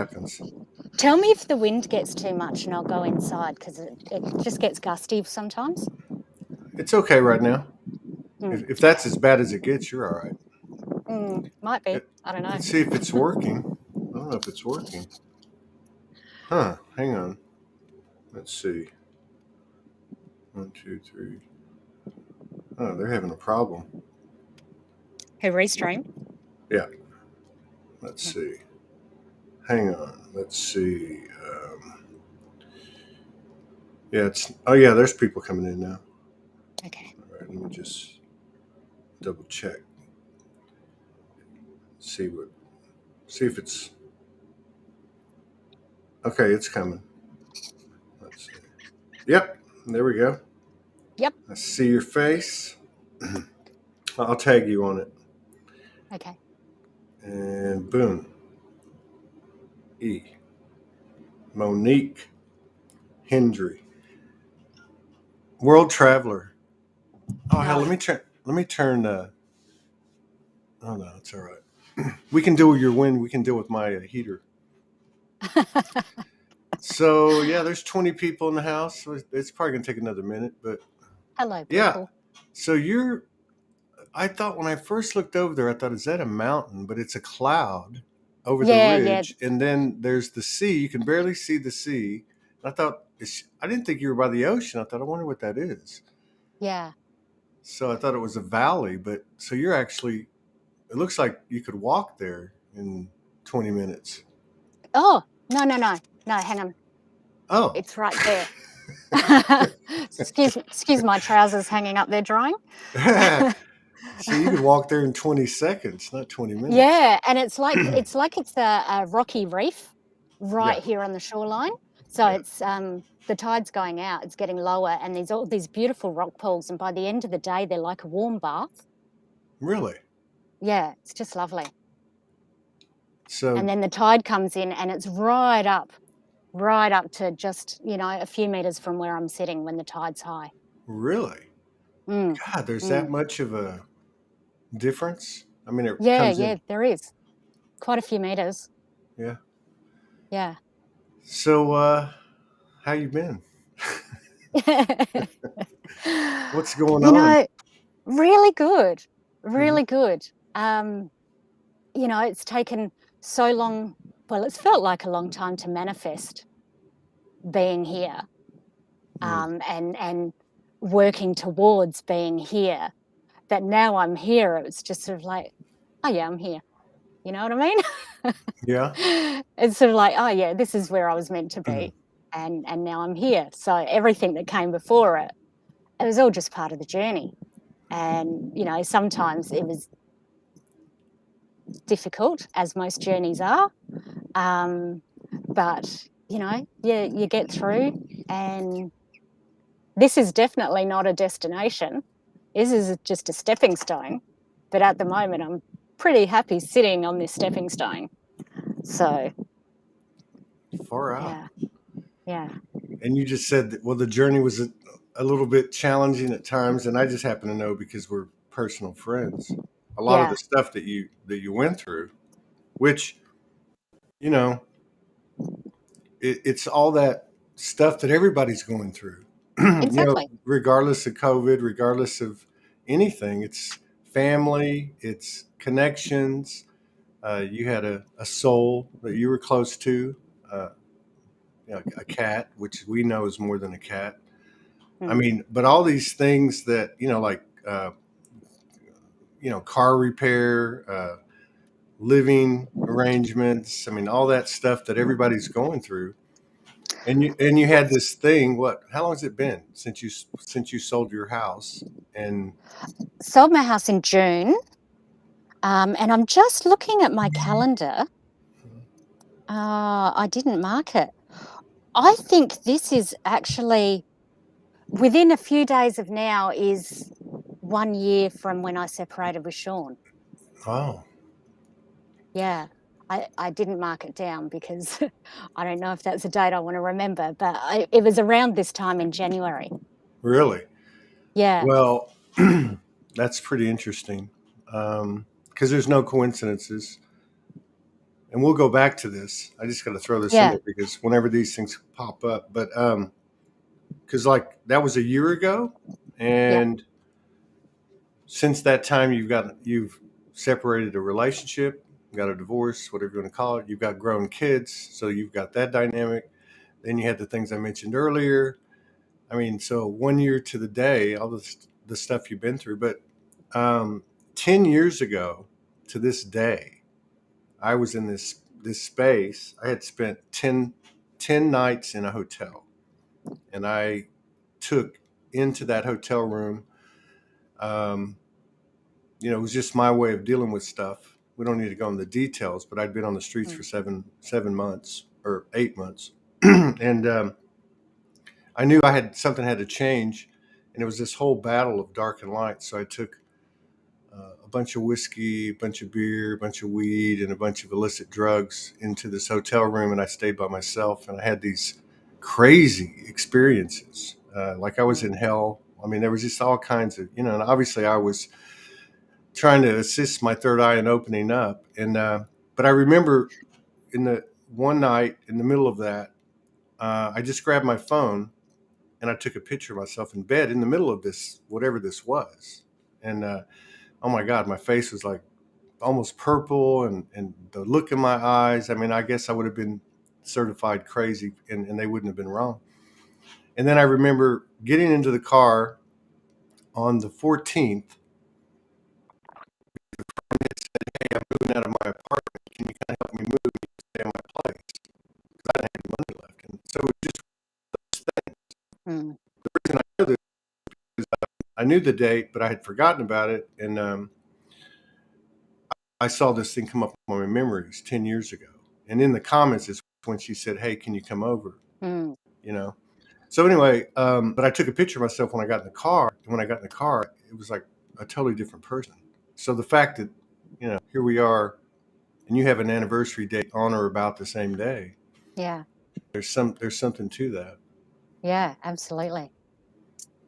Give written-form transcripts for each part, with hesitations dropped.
happens. Tell me if the wind gets too much and I'll go inside because it just gets gusty sometimes. It's okay right now. Mm. If that's as bad as it gets, you're all right. Might be. It, I don't know. let's see if it's working. I don't know if it's working. Huh? Hang on. Let's see. 1, 2, 3. Oh, they're having a problem. Who restream? Yeah. Let's see. Hang on. Let's see. Yeah, it's. Oh, yeah. There's people coming in now. Okay. All right. Let me just double check. See what. See if it's. Okay, it's coming. Let's see. Yep. There we go. Yep. I see your face. I'll tag you on it. Okay. And boom. E. Monique Hendrie. World traveler. Oh hell, Oh. let me turn. Let me turn. Oh no, it's all right. We can deal with your wind. We can deal with my heater. So yeah, there's 20 people in the house. So it's probably gonna take another minute, but Hello, yeah. people. So you're. I thought when I first looked over there, I thought, is that a mountain? But it's a cloud over the Yeah, yeah, ridge, and then there's the sea. You can barely see the sea. I thought. I didn't think you were by the ocean. I thought, I wonder what that is. yeah. So I thought it was a valley, but so you're actually. It looks like you could walk there in 20 minutes. Oh, no, no, no. No, hang on. Oh. It's right there. Excuse my trousers hanging up there drying. So you could walk there in 20 seconds, not 20 minutes. Yeah, and it's a rocky reef Yeah, right here on the shoreline. So yeah. it's the tide's going out, it's getting lower, and there's all these beautiful rock pools, and by the end of the day, they're like a warm bath. Really? Yeah, it's just lovely. And So, then the tide comes in, and it's right up to just a few meters from where I'm sitting when the tide's high. really? Mm, God, there's that mm. much of a difference? I mean, it Yeah, comes yeah, in. there is quite a few meters. Yeah. Yeah. So, how you been? What's going You on? know, really good, Hmm. really good. Um, it's taken so long. Well, it's felt like a long time to manifest being here, Mm. and working towards being here. That now I'm here, it's just sort of like, oh yeah, I'm here. You know what I mean? Yeah. It's sort of like, oh yeah, this is where I was meant to be, and now I'm here. So everything that came before it was all just part of the journey. And sometimes it was difficult, as most journeys are. But you get through, and this is definitely not a destination. This is just a stepping stone. But at the moment, I'm pretty happy sitting on this stepping stone. So Far out. yeah, yeah, And you just said that, well, the journey was a little bit challenging at times. And I just happen to know because we're personal friends. A lot of yeah, the stuff that you went through, which, you know, it's all that stuff that everybody's going through. exactly. Regardless of COVID, regardless of anything, it's family, it's connections. You had a soul that you were close to, uh, a cat, which we know is more than a cat. I Mm. mean, but all these things that like car repair, living arrangements. I mean, all that stuff that everybody's going through. And you had this thing. What? How long has it been since you sold your house? And Sold my house in June, and I'm just looking at my calendar. I didn't mark it. I think this is actually within a few days of now is 1 year from when I separated with Sean. oh, Yeah. I didn't mark it down because I don't know if that's a date I want to remember, but it was around this time in January. really? Yeah. Well, that's pretty interesting because there's no coincidences. and we'll go back to this. I just got to throw this in Yeah. there because whenever these things pop up, but because like that was a year ago, Yep. and since that time you've separated a relationship, got a divorce, whatever you want to call it. You've got grown kids, so you've got that dynamic. Then you had the things I mentioned earlier. I mean, so 1 year to the day, all the stuff you've been through. But 10 years ago to this day, I was in this space. I had spent 10 nights in a hotel, and I took into that hotel room. Um, it was just my way of dealing with stuff. We don't need to go into the details, but I'd been on the streets for Mm. 7 months or 8 months, and I knew I had something had to change, and it was this whole battle of dark and light. So I took a bunch of whiskey, a bunch of beer, a bunch of weed, and a bunch of illicit drugs into this hotel room, and I stayed by myself, and I had these crazy experiences, like I was Mm. in hell. I mean, there was just all kinds of, and obviously I was trying to assist my third eye in opening up, and but I remember in the one night in the middle of that, I just grabbed my phone and I took a picture of myself in bed in the middle of this, whatever this was. And oh my God, my face was like almost purple, and the look in my eyes. I mean, I guess I would have been certified crazy, and they wouldn't have been wrong. And then I remember getting into the car on the 14th, and it said, "Hey, I'm moving out of my apartment. Can you kind of help me move me to stay in my place? Because I didn't have any money left." And so it just those things. Mm. The reason I know this is I knew the date, but I had forgotten about it. And I saw this thing come up on my memories 10 years ago. And in the comments is when she said, "Hey, can you come over?" Mm. You know? So anyway, but I took a picture of myself when I got in the car. And when I got in the car, it was like a totally different person. So the fact that, here we are and you have an anniversary date on or about the same day, Yeah. there's something to that. Yeah. Absolutely.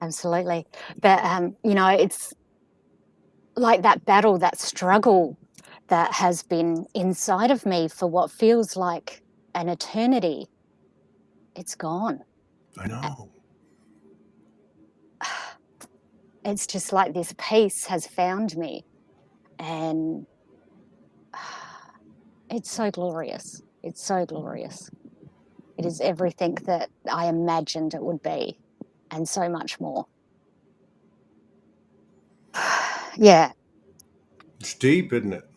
Absolutely. But it's like that battle, that struggle that has been inside of me for what feels like an eternity. It's gone. I know. It's just like this peace has found me, and it's so glorious. It's so glorious. It is everything that I imagined it would be, and so much more. Yeah. It's deep, isn't it?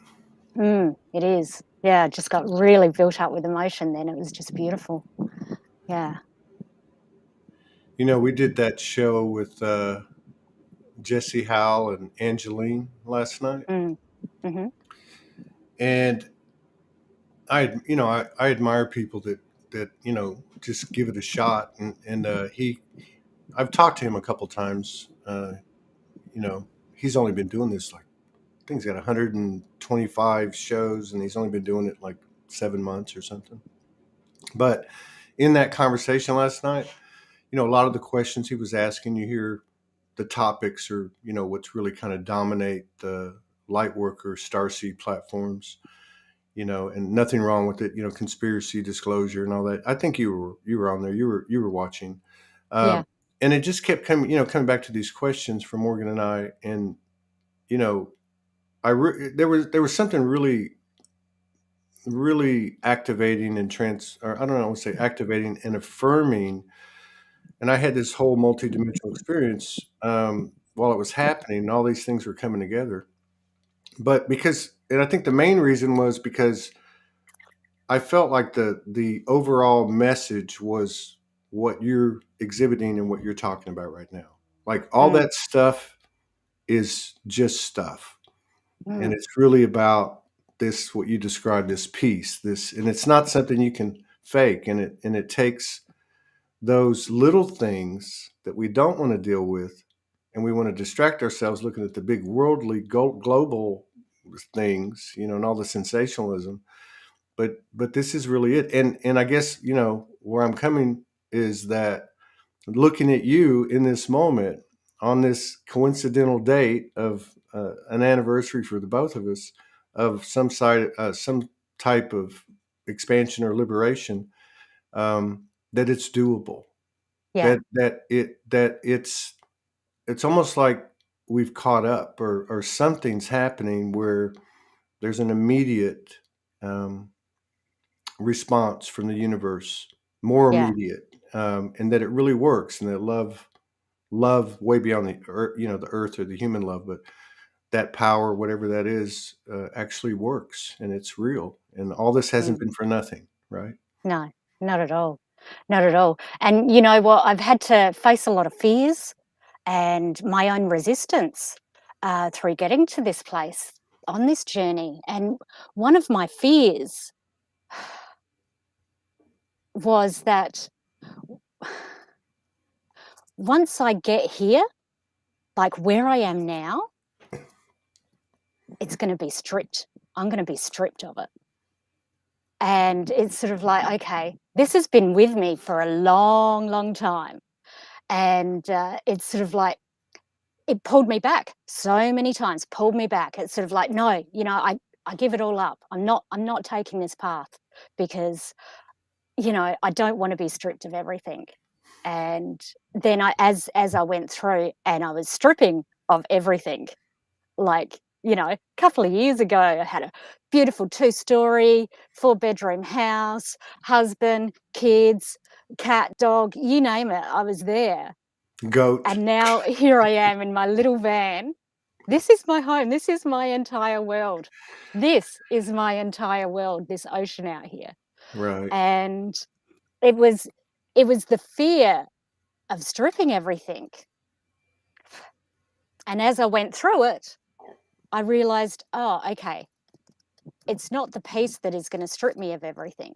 It is. Yeah, I just got really built up with emotion then. It was just beautiful. Yeah. We did that show with Jesse Howell and Angeline last night. Mm. Mm-hmm. And I admire people that just give it a shot, and I've talked to him a couple times. You know he's only been doing this, like, I think he's got 125 shows, and he's only been doing it like 7 months or something. But in that conversation last night, a lot of the questions he was asking, you hear the topics, or what's really kind of dominate the Lightworker Starseed platforms, and nothing wrong with it, conspiracy disclosure and all that. I think you were on there. You were watching, Yeah. um, and it just kept coming back to these questions from Morgan and I, and you know, there was something really really activating and or I don't know, I would say activating and affirming. And I had this whole multidimensional experience while it was happening, and all these things were coming together. But and I think the main reason was because I felt like the overall message was what you're exhibiting and what you're talking about right now. Like all Mm. that stuff is just stuff. And Mm. it's really about this, what you described, this peace, and it's not something you can fake. And it takes those little things that we don't want to deal with, and we want to distract ourselves looking at the big worldly global things, and all the sensationalism. But this is really it. And I guess where I'm coming is that looking at you in this moment, on this coincidental date of an anniversary for the both of us, of some type of expansion or liberation, that it's doable. Yeah. That it's almost like we've caught up, or something's happening where there's an immediate response from the universe, more Yeah. immediate, and that it really works, and that love way beyond the earth, the earth or the human love, but that power, whatever that is, actually works, and it's real, and all this hasn't Mm. been for nothing, right? No, not at all. Not at all. And you know what? I've had to face a lot of fears and my own resistance through getting to this place on this journey. And one of my fears was that once I get here, like where I am now, it's going to be stripped. I'm going to be stripped of it. And it's sort of like, okay, this has been with me for a long, long time. And it's sort of like, it pulled me back so many times, pulled me back. It's sort of like, no, I give it all up. I'm not taking this path because, I don't want to be stripped of everything. And then as I went through and I was stripping of everything, like, a couple of years ago, I had a beautiful 2-story, 4-bedroom house, husband, kids, cat, dog, you name it, I was there. Goat. And now here I am in my little van. This is my home. This is my entire world. This is my entire world, this ocean out here. Right. And it was the fear of stripping everything. And as I went through it, I realized, oh, okay, it's not the peace that is going to strip me of everything.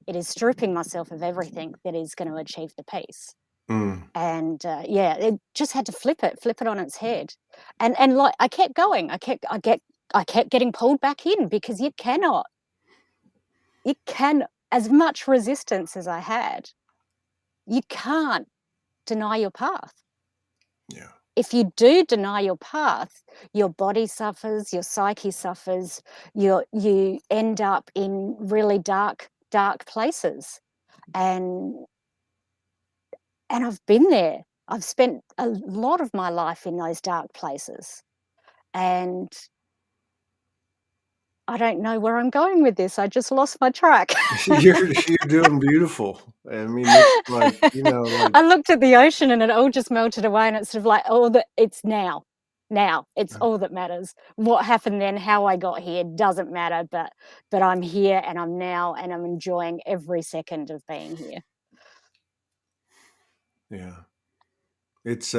It is stripping myself of everything that is going to achieve the peace. Mm. And yeah, it just had to flip it on its head. And like I kept going. I kept getting pulled back in because you can, as much resistance as I had, you can't deny your path. Yeah. If you do deny your path, your body suffers, your psyche suffers, you end up in really dark places. And I've been there. I've spent a lot of my life in those dark places. And I don't know where I'm going with this. I just lost my track. You're doing beautiful. I mean, it's like, like, I looked at the ocean and it all just melted away, and it's sort of like, oh, it's now. Now, it's all that matters. What happened then, how I got here doesn't matter, but I'm here and I'm now and I'm enjoying every second of being here. yeah. It's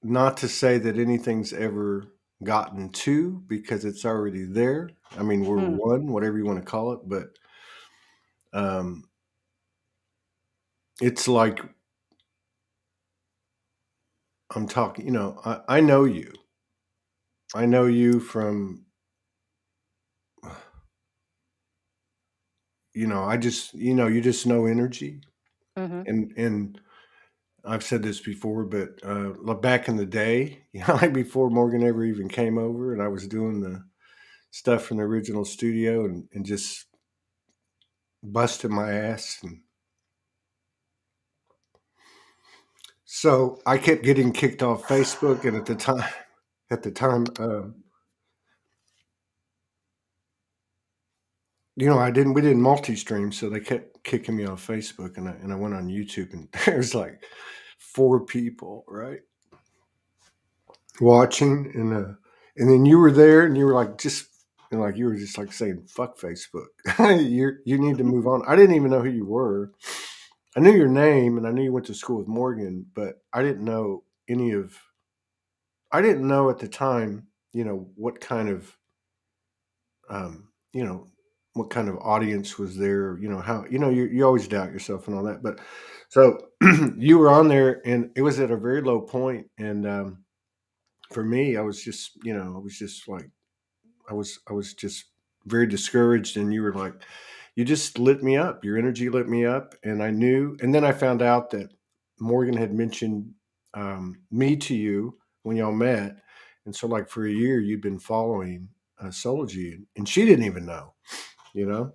not to say that anything's ever gotten to, because it's already there. I mean, we're Mm, one, whatever you want to call it, but um, it's like I'm talking. I know you. I know you from. I just you just know energy, mhm. and I've said this before, but like back in the day, like before Morgan ever even came over, and I was doing the stuff from the original studio, and just busting my ass. And so I kept getting kicked off Facebook, and at the time, we didn't multi-stream, so they kept kicking me off Facebook, and I went on YouTube, and there's like 4 people, right, watching, and then you were there, and you were like you were just like saying fuck Facebook, you need to move on. I didn't even know who you were. I knew your name, and I knew you went to school with Morgan, but I didn't know at the time, what kind of, um, you know, what kind of audience was there, how, you always doubt yourself and all that. But so you were on there, and it was at a very low point. And for me, I was just like, I was just very discouraged. And you were like, you just lit me up. Your energy lit me up. And I knew, and then I found out that Morgan had mentioned me to you when y'all met. And so, like, for a year, you'd been following Soulogy, and she didn't even know. you know?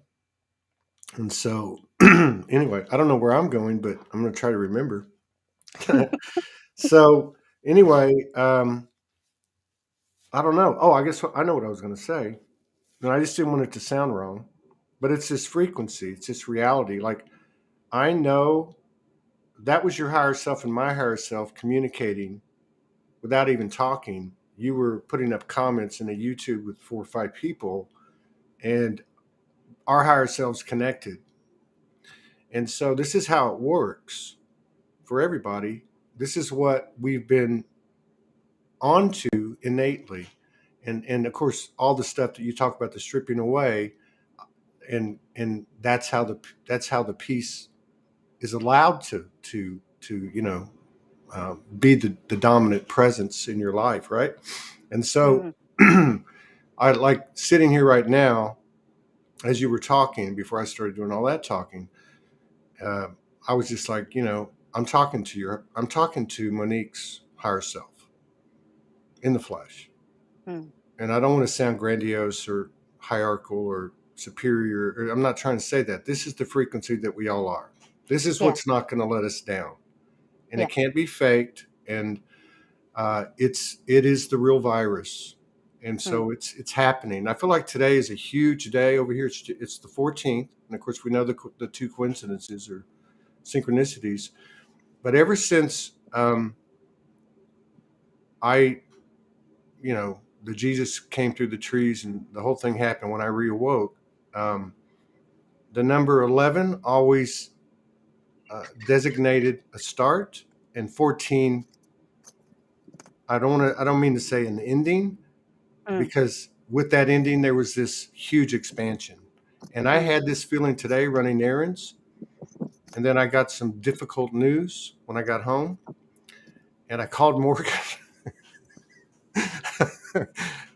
And so, anyway, I don't know where I'm going, but I'm going to try to remember. So, anyway, I don't know. Oh, I guess I know what I was going to say. And I just didn't want it to sound wrong. But it's this frequency, it's this reality. Like, I know that was your higher self and my higher self communicating without even talking. You were putting up comments in a YouTube with 4 or 5 people, and our higher selves connected. And so, this is how it works for everybody. This is what we've been onto innately. And of course, all the stuff that you talk about, the stripping away, and that's how the peace is allowed to be the dominant presence in your life, right? And so Mm, I like sitting here right now as you were talking before I started doing all that talking. uh, I was just like, I'm talking to Monique's higher self in the flesh. mm. And I don't want to sound grandiose or hierarchical or superior. I'm not trying to say that. This is the frequency that we all are. This is Yeah, what's not going to let us down, and yeah. it can't be faked. And it is the real virus, and Mm, so it's happening. I feel like today is a huge day over here. It's the 14th, and of course we know the two coincidences or synchronicities. But ever since I the Jesus came through the trees and the whole thing happened when I reawoke. Um, the number 11 always designated a start, and 14. I don't mean to say an ending, mm, because with that ending there was this huge expansion. And I mm, had this feeling today running errands, and then I got some difficult news when I got home, and I called Morgan.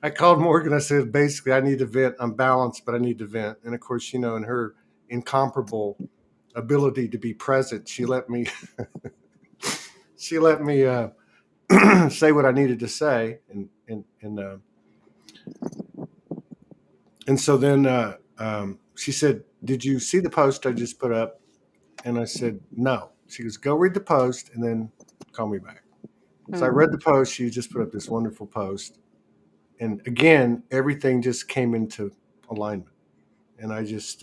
I called Morgan. I said, basically, I need to vent. I'm balanced, but I need to vent. And of course, in her incomparable ability to be present, she let me say what I needed to say, and so then she said, "Did you see the post I just put up?" And I said, "No." She goes, "Go read the post and then call me back." So I read mm, the post. She just put up this wonderful post, and again, everything just came into alignment, and I just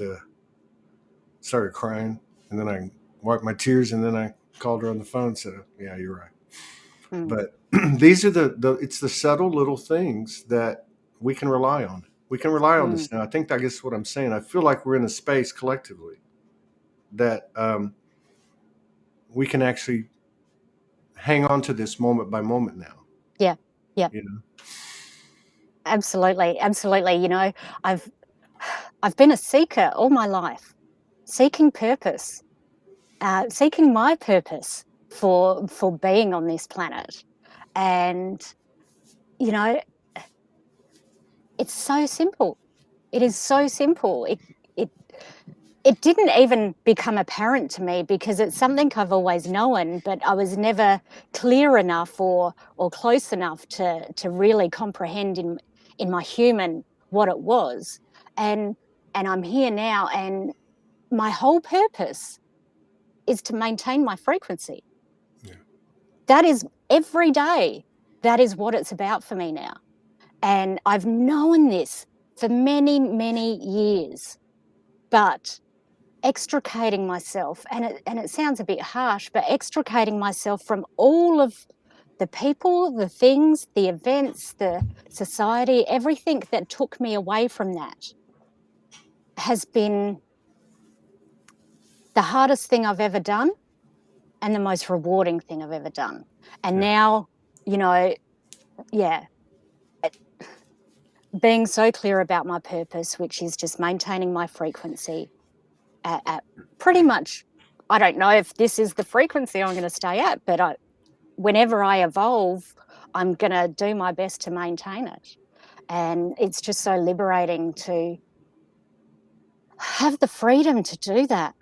started crying, and then I wiped my tears, and then I called her on the phone and said, "Yeah, you're right." mm, But these are it's the subtle little things that we can rely on. We can rely on mm. this now. I think I guess what I'm saying. I feel like we're in a space collectively that we can actually hang on to this moment by moment now. Yeah, yeah. You know. Absolutely, absolutely. I've I've been a seeker all my life, seeking purpose, seeking my purpose for being on this planet. And you know, it's so simple. It is so simple. It it didn't even become apparent to me because it's something I've always known, but I was never clear enough or close enough to really comprehend in my human what it was. And and I'm here now, and my whole purpose is to maintain my frequency. Yeah. That is every day. That is what it's about for me now. And I've known this for many, many years. But extricating myself, and it sounds a bit harsh, but extricating myself from all of the people, the things, the events, the society, everything that took me away from that has been the hardest thing I've ever done and the most rewarding thing I've ever done. And Yeah. now, you know, yeah, being so clear about my purpose, which is just maintaining my frequency at pretty much, I don't know if this is the frequency I'm going to stay at, but whenever I evolve, I'm going to do my best to maintain it. And it's just so liberating to have the freedom to do that.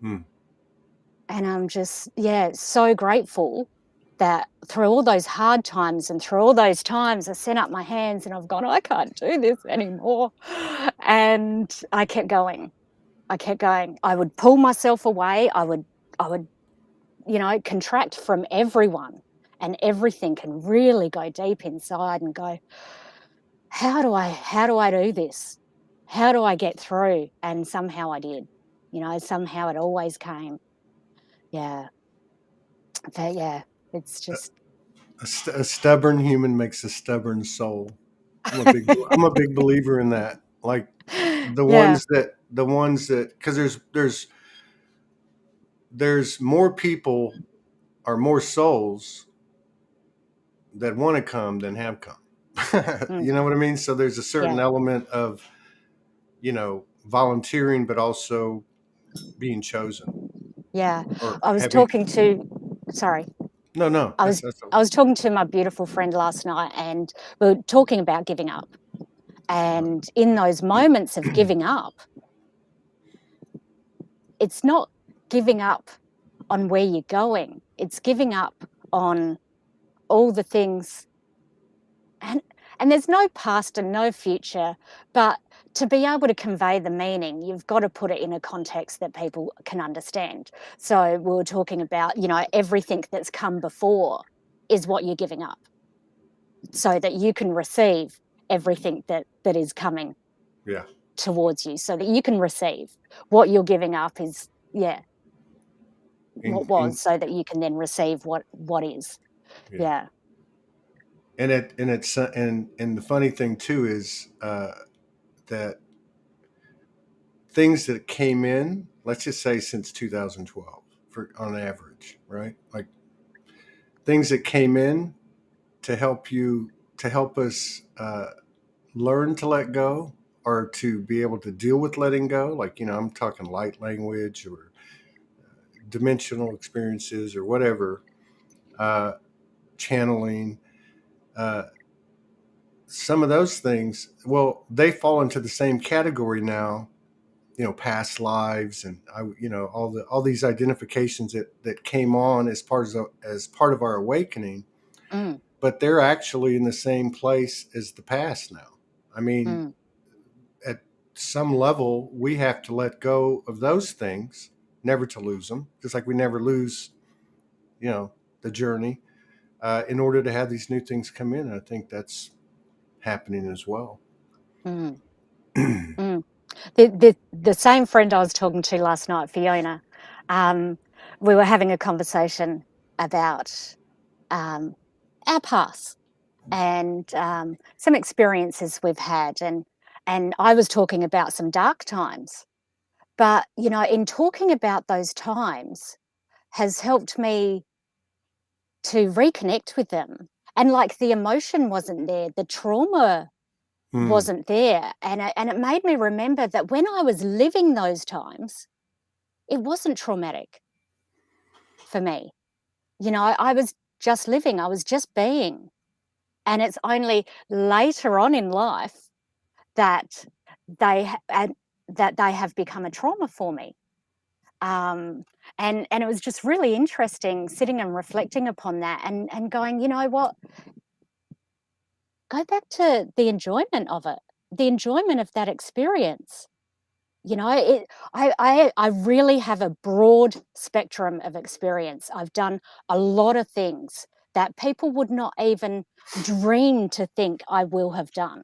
Hmm. And I'm just, yeah, so grateful that through all those hard times and through all those times I sent up my hands and I've gone, I can't do this anymore. And I kept going. I would pull myself away. I would, contract from everyone and everything, and really go deep inside and go, how do I do this? How do I get through? And somehow I did. Somehow it always came. Yeah. But yeah, it's just A stubborn human makes a stubborn soul. I'm a big believer in that. Like yeah. the ones that, because there's more people or more souls that want to come than have come. Mm, You know what I mean? So there's a certain yeah. element of, volunteering, but also being chosen Yeah. or I was having. talking to sorry. No, I was that's I was talking to my beautiful friend last night, and we were talking about giving up. And in those moments of giving up, it's not giving up on where you're going. It's giving up on all the things, and there's no past and no future, but to be able to convey the meaning, you've got to put it in a context that people can understand. So we were talking about, everything that's come before is what you're giving up, so that you can receive everything that is coming Yeah. towards you, so that you can receive what you're giving up is, yeah, what In, was, so that you can then receive what is. yeah. Yeah. And the funny thing too is that things that came in, let's just say since 2012, for on average, right? Like things that came in to help us learn to let go or to be able to deal with letting go. Like I'm talking light language or dimensional experiences or whatever, uh, channeling. Uh, some of those things, well, they fall into the same category now. Past lives, and all these identifications that came on as part of our awakening, Mm, but they're actually in the same place as the past now. I mean, mm, at some level, we have to let go of those things, never to lose them, just like we never lose, you know, the journey, in order to have these new things come in. And I think that's happening as well. mm, mm. The same friend I was talking to last night, Fiona, um, we were having a conversation about um, our past and some experiences we've had, and I was talking about some dark times. But in talking about those times has helped me to reconnect with them. And like the emotion wasn't there, the trauma Hmm. wasn't there. And it made me remember that when I was living those times, it wasn't traumatic for me. I was just living, I was just being. And it's only later on in life that that they have become a trauma for me. Um, and it was just really interesting sitting and reflecting upon that, and going, you know what, go back to the enjoyment of it, the enjoyment of that experience. I really have a broad spectrum of experience. I've done a lot of things that people would not even dream to think I will have done.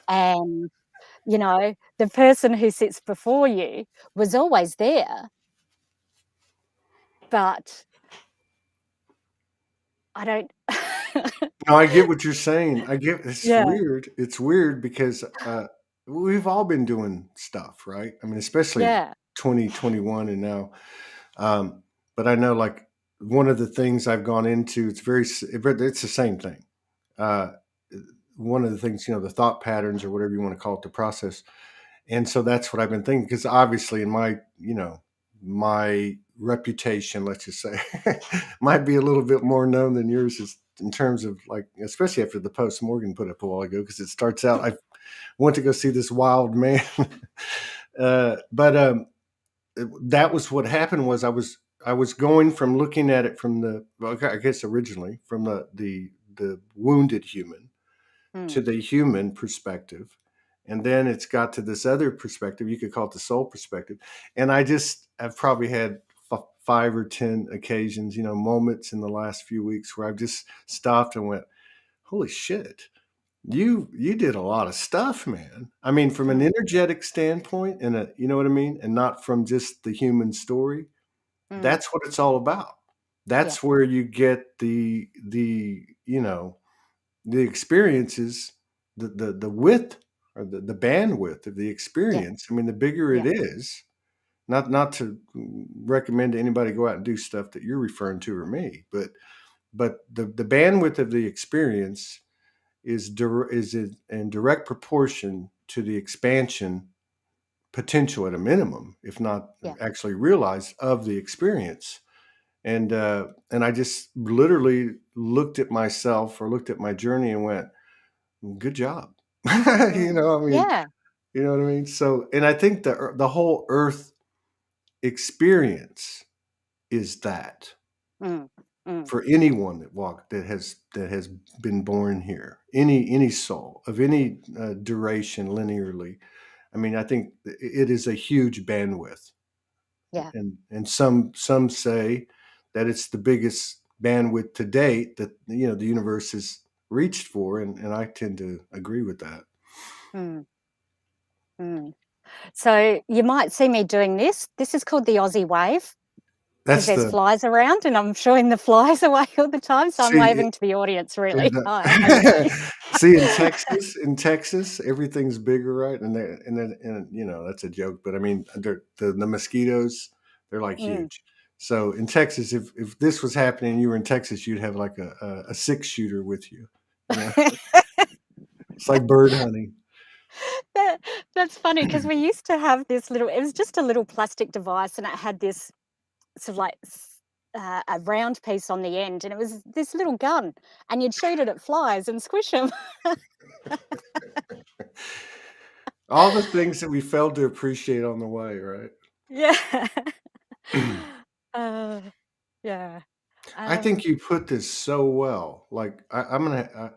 And, the person who sits before you was always there, but I don't. No, I get what you're saying. I get it's Yeah, weird. It's weird because we've all been doing stuff, right? I mean, especially yeah. 2021 and now. Um, but I know, like, one of the things I've gone into, it's the same thing. Uh, one of the things, the thought patterns or whatever you want to call it, the process. And so that's what I've been thinking, because obviously in my reputation, let's just say, might be a little bit more known than yours is in terms of, like, especially after the post Morgan put up a while ago, because it starts out, I went to go see this wild man. But that was what happened was I was going from looking at it from the, well, I guess originally from the wounded human to mm, the human perspective. And then it's got to this other perspective. You could call it the soul perspective. And I've probably had 5 or 10 occasions, moments in the last few weeks where I've just stopped and went, holy shit, you did a lot of stuff, man. I mean, from an mm, energetic standpoint, and you know what I mean, and not from just the human story. mm. That's what it's all about. Yeah, That's where you get the experiences, the width or the bandwidth of the yeah, experience. I mean, the bigger it yeah, is, not to recommend to anybody go out and do stuff that you're referring to or me, but the bandwidth of the experience is in direct proportion to the expansion potential at a minimum, if not yeah. actually realized, of the experience. And I just literally looked at myself or looked at my journey and went, good job. Mm. I mean, Yeah. you know what I mean? So, and I think the whole earth experience is that Mm, mm. for anyone that has been born here, any soul of any duration linearly. I mean, I think it is a huge bandwidth, Yeah. and some say that it's the biggest bandwidth to date that the universe has reached for, and I tend to agree with that. Mm, mm. So you might see me doing this. This is called the Aussie wave because That's there's the flies around and I'm showing the flies away all the time. So I'm see waving to the audience in, really. Hi, how you doing? see in Texas everything's bigger, right? And that's a joke, but I mean the mosquitoes, they're like Mm. huge. So in Texas, if this was happening and you were in Texas, you'd have like a 6 shooter with you. You know, it's like bird hunting. That, that's funny because we used to have this little, it was just a little plastic device and it had this sort of like a round piece on the end and it was this little gun and you'd shoot it at flies and squish them. All the things that we failed to appreciate on the way, right? Yeah. Uh, yeah. I think Um, you put this so well. Like I'm gonna,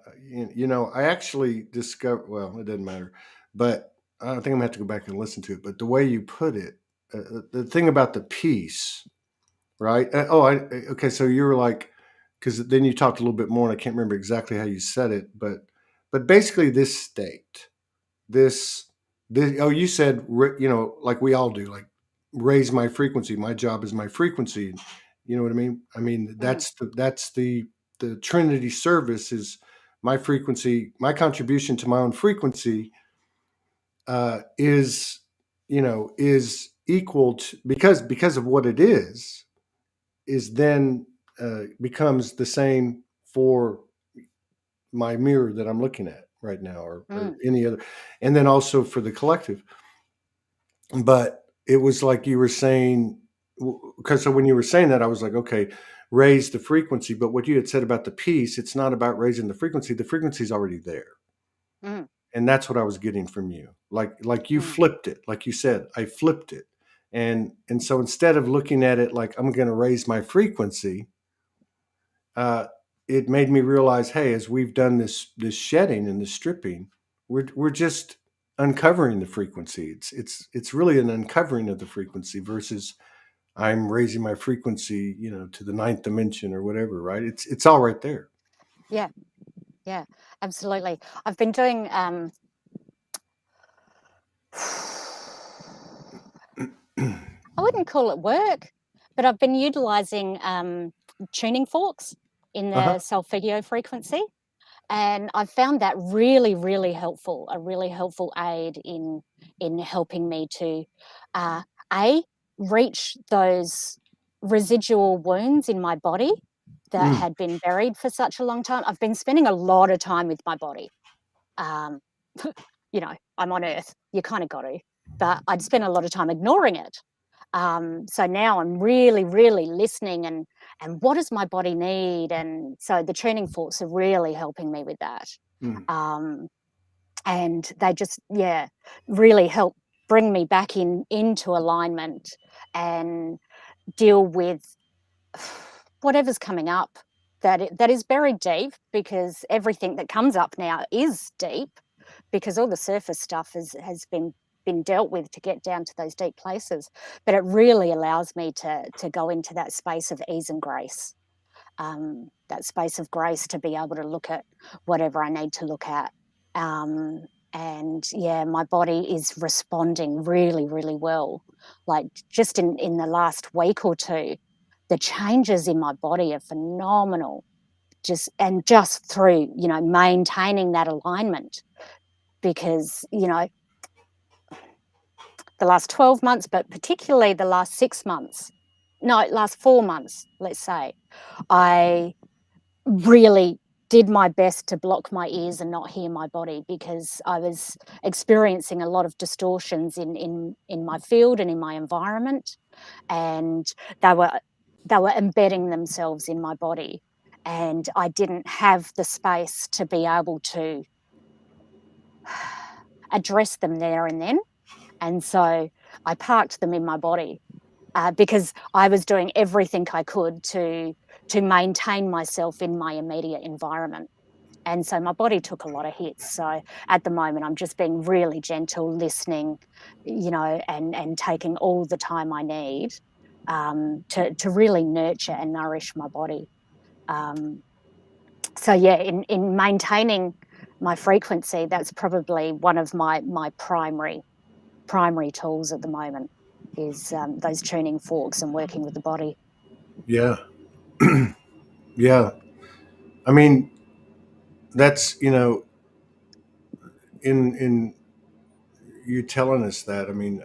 I actually discovered. Well, it doesn't matter, but I think I'm gonna have to go back and listen to it. But the way you put it, the thing about the peace, right? Okay. So you were like, because then you talked a little bit more, and I can't remember exactly how you said it, but basically this state, this oh, you said, like we all do, like raise my frequency. My job is my frequency. You know what I mean? I mean, mm, that's the Trinity service is my frequency. My contribution to my own frequency is equal to, because of what it is then becomes the same for my mirror that I'm looking at right now, or mm, any other, and then also for the collective. But it was like you were saying, because so when you were saying that, I was like, okay, raise the frequency. But what you had said about the peace, it's not about raising the frequency. The frequency is already there, mm, and that's what I was getting from you. Like you mm. flipped it, like you said, I flipped it, and so instead of looking at it like I'm going to raise my frequency, uh, it made me realize, hey, as we've done this shedding and this stripping, we're just uncovering the frequency. It's really an uncovering of the frequency versus I'm raising my frequency, to the ninth dimension or whatever. Right? It's all right there. Yeah, yeah, absolutely. I've been doing I wouldn't call it work, but I've been utilizing tuning forks in Uh the huh. solfeggio frequency. And I've found that really, really helpful, a really helpful aid in helping me to uh, a reach those residual wounds in my body that Mm, had been buried for such a long time. I've been spending a lot of time with my body. Um, I'm on Earth. You kind of got to, but I'd spent a lot of time ignoring it. So now I'm really, really listening and what does my body need? And so the tuning forks are really helping me with that. mm, Um, and they just, yeah, really help bring me back into alignment and deal with whatever's coming up that is buried deep, because everything that comes up now is deep, because all the surface stuff has been dealt with to get down to those deep places. But it really allows me to go into that space of ease and grace, that space of grace to be able to look at whatever I need to look at. And yeah, my body is responding really, really well. Like just in the last week or two, the changes in my body are phenomenal. Just through, maintaining that alignment, because, the last 12 months, but particularly the last 6 months, no, last 4 months, let's say, I really did my best to block my ears and not hear my body, because I was experiencing a lot of distortions in my field and in my environment, and they were embedding themselves in my body, and I didn't have the space to be able to address them there and then. And so I parked them in my body, because I was doing everything I could to maintain myself in my immediate environment. And so my body took a lot of hits. So at the moment, I'm just being really gentle, listening, and taking all the time I need, to really nurture and nourish my body. So yeah, in maintaining my frequency, that's probably one of my primary tools at the moment, is those tuning forks and working with the body. Yeah. Yeah. I mean, that's, in you telling us that, I mean,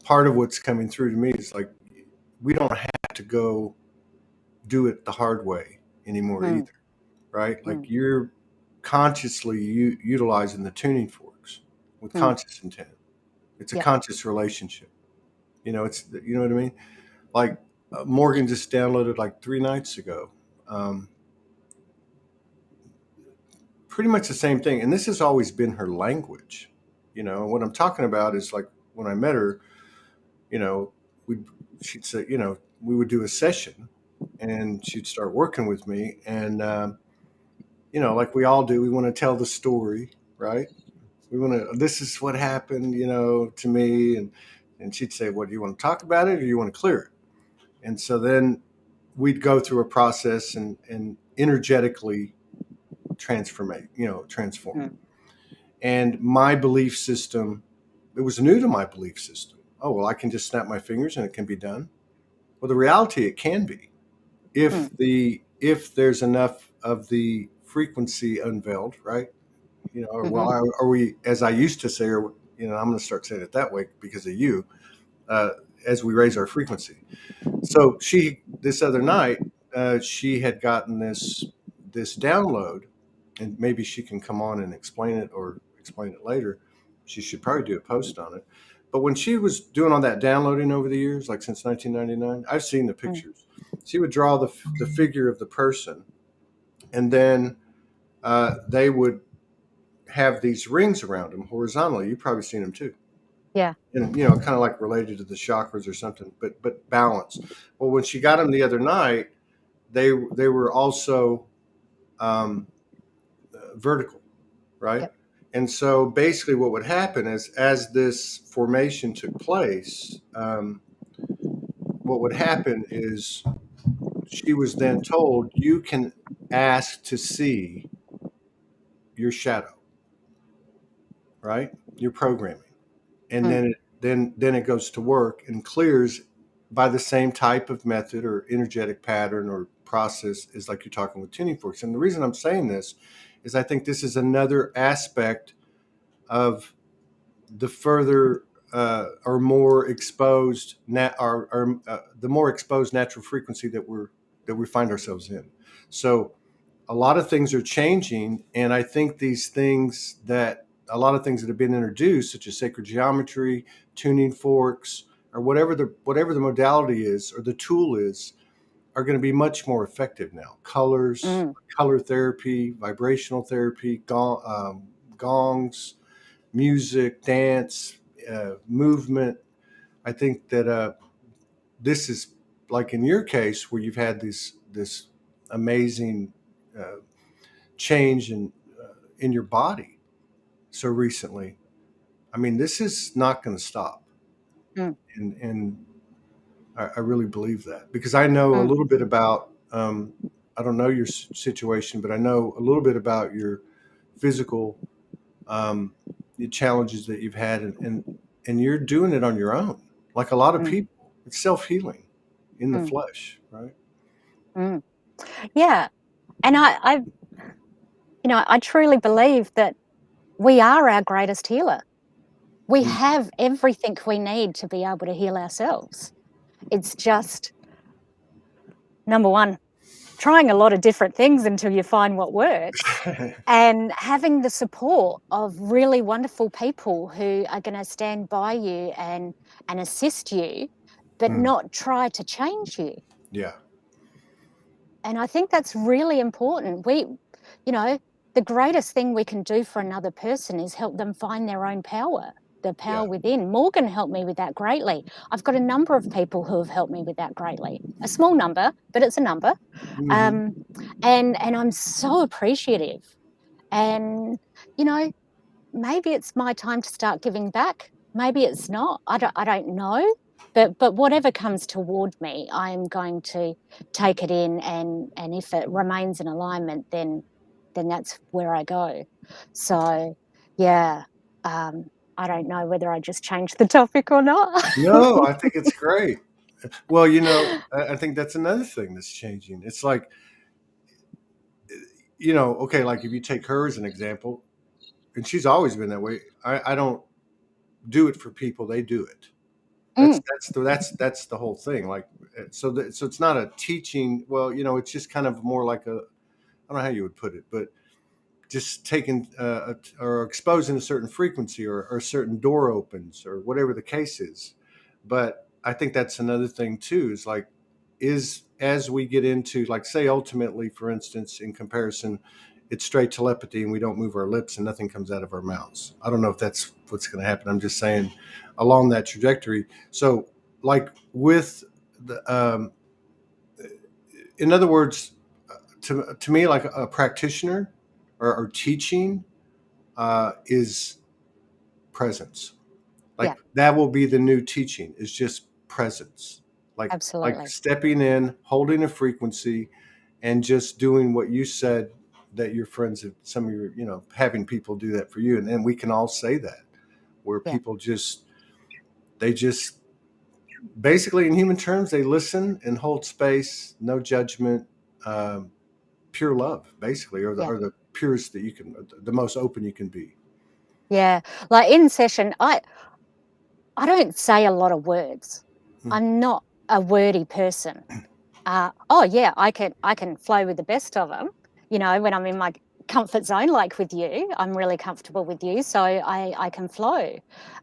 part of what's coming through to me is like, we don't have to go do it the hard way anymore Mm, either, right? mm, Like you're consciously utilizing the tuning forks with mm. conscious intent. It's a Yep. conscious relationship. You know what I mean? Like Morgan just downloaded like 3 nights ago. Um, Pretty much the same thing. And this has always been her language. What I'm talking about is like when I met her, you know, we she'd say, we would do a session and she'd start working with me. And, like we all do, we want to tell the story, right? This is what happened, to me. And she'd say, what, do you want to talk about it or do you want to clear it? And so then we'd go through a process and energetically transform. Mm, And my belief system, it was new to my belief system. Oh, well, I can just snap my fingers and it can be done. Well, the reality, it can be mm, if there's enough of the frequency unveiled, right? Or mm-hmm, well, are we, as I used to say, or I'm going to start saying it that way because of you, uh, as we raise our frequency. So this other night, she had gotten this download, and maybe she can come on and explain it or explain it later. She should probably do a post on it. But when she was doing all that downloading over the years, like since 1999, I've seen the mm, pictures. She would draw the figure of the person, and then they would have these rings around them horizontally. You've probably seen them too, yeah. and kind of like related to the chakras or something, but balanced. Well, when she got them the other night, they were also um, vertical, right? Yep. And so basically, what would happen is, as this formation took place, what would happen is she was then told, you can ask to see your shadow, right? Your programming, and Mm, then it goes to work and clears by the same type of method or energetic pattern or process as like you're talking with tuning forks. And the reason I'm saying this is I think this is another aspect of the further or more exposed the more exposed natural frequency that we find ourselves in. So a lot of things are changing, and I think a lot of things that have been introduced, such as sacred geometry, tuning forks, or whatever the modality is or the tool is, are going to be much more effective now. Colors, mm, color therapy, vibrational therapy, gongs, music, dance, movement. I think that this is like in your case where you've had this amazing uh, change in your body so recently. I mean, this is not going to stop, Mm, and I really believe that because I know a mm, little bit about. I don't know your situation, but I know a little bit about your physical um, the challenges that you've had, and you're doing it on your own, like a lot of mm, people. It's self healing in the mm, flesh, right? mm. Yeah. And I truly believe that we are our greatest healer. We Mm. have everything we need to be able to heal ourselves. It's just, number one, trying a lot of different things until you find what works, and having the support of really wonderful people who are going to stand by you and assist you, but Mm. not try to change you. Yeah, And I think that's really important. You know, the greatest thing we can do for another person is help them find their own power, the yeah. power within. Morgan helped me with that greatly. I've got a number of people who have helped me with that greatly. A small number, but it's a number. Hmm. Um, and I'm so appreciative. And, you know, maybe it's my time to start giving back. Maybe it's not. I don't know. But whatever comes toward me, I'm going to take it in, and if it remains in alignment, then that's where I go. So yeah, I don't know whether I just changed the topic or not. No, I think it's great. Well, I think that's another thing that's changing. It's like, okay, like if you take her as an example, and she's always been that way. I don't do it for people; they do it. Mm, That's the whole thing. Like, so it's not a teaching. Well, it's just kind of more like I don't know how you would put it, but just taking or exposing a certain frequency or a certain door opens or whatever the case is. But I think that's another thing too, is like, is as we get into, like, say ultimately, for instance, in comparison, it's straight telepathy and we don't move our lips and nothing comes out of our mouths. I don't know if that's what's going to happen. I'm just saying along that trajectory. So like with the in other words, to me, like a practitioner or teaching is presence. Like yeah, that will be the new teaching, is just presence. Like absolutely. stepping in, holding a frequency, and just doing what you said that your friends have, some of your, having people do that for you. And we can all say that, where Yeah, people they just basically, in human terms, they listen and hold space, no judgment, um, pure love, basically, or the, yeah, or the purest that you can, the most open you can be. yeah. Like in session, I don't say a lot of words. Mm. I'm not a wordy person. Oh yeah, I can flow with the best of them. When I'm in my comfort zone, like with you, I'm really comfortable with you, so I can flow.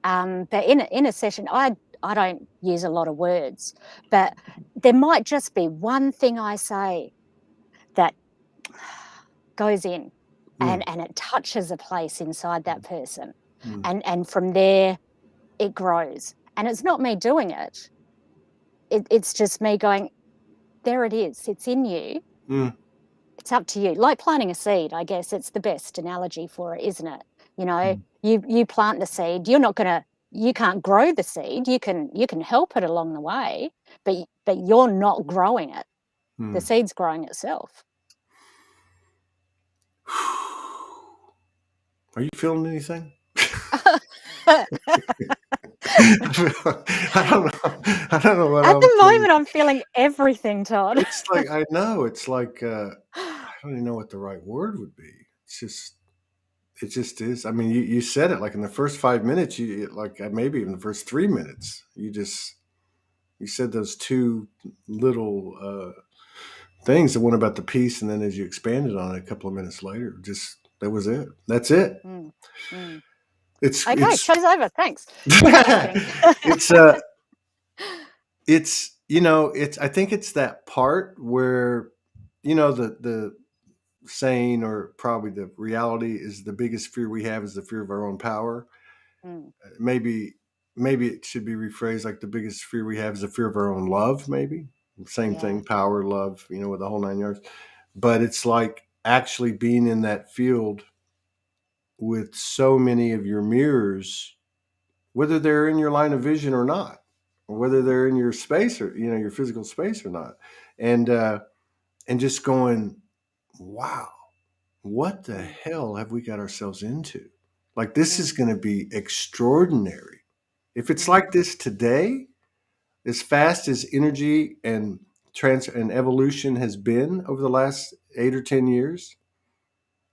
But in a session, I don't use a lot of words, but there might just be one thing I say that goes in, Mm. and it touches a place inside that person, Mm. and from there it grows. And it's not me doing it. It's just me going, there it is. It's in you. Mm. It's up to you. Like planting a seed, I guess it's the best analogy for it, isn't it? Mm. You plant the seed. You can't grow the seed. You can help it along the way, but you're not growing it. The Mm. seed's growing itself. Are you feeling anything? At I don't know. I don't know what I'm the feeling. moment, I'm feeling everything, Todd. It's like, I know. It's like, I don't even know what the right word would be. It just is. I mean, you said it like in the first 5 minutes. Like maybe even the first 3 minutes. You said those two little things. The one about the peace, and then as you expanded on it a couple of minutes later, just that was it. That's it. Mm, mm. It's Okay, it's show's over. Thanks. No, just kidding. it's it's I think it's that part where the saying, or probably the reality, is the biggest fear we have is the fear of our own power. Mm, Maybe maybe it should be rephrased like the biggest fear we have is the fear of our own love, maybe. Same Yeah. thing, power, love, with the whole 9 yards. But it's like actually being in that field with so many of your mirrors, whether they're in your line of vision or not, or whether they're in your space or, your physical space or not. And just going, wow, what the Mm, hell have we got ourselves into? Like, this is mm, going to be extraordinary. If it's mm, like this today, as fast as energy and and evolution has been over the last 8 or 10 years,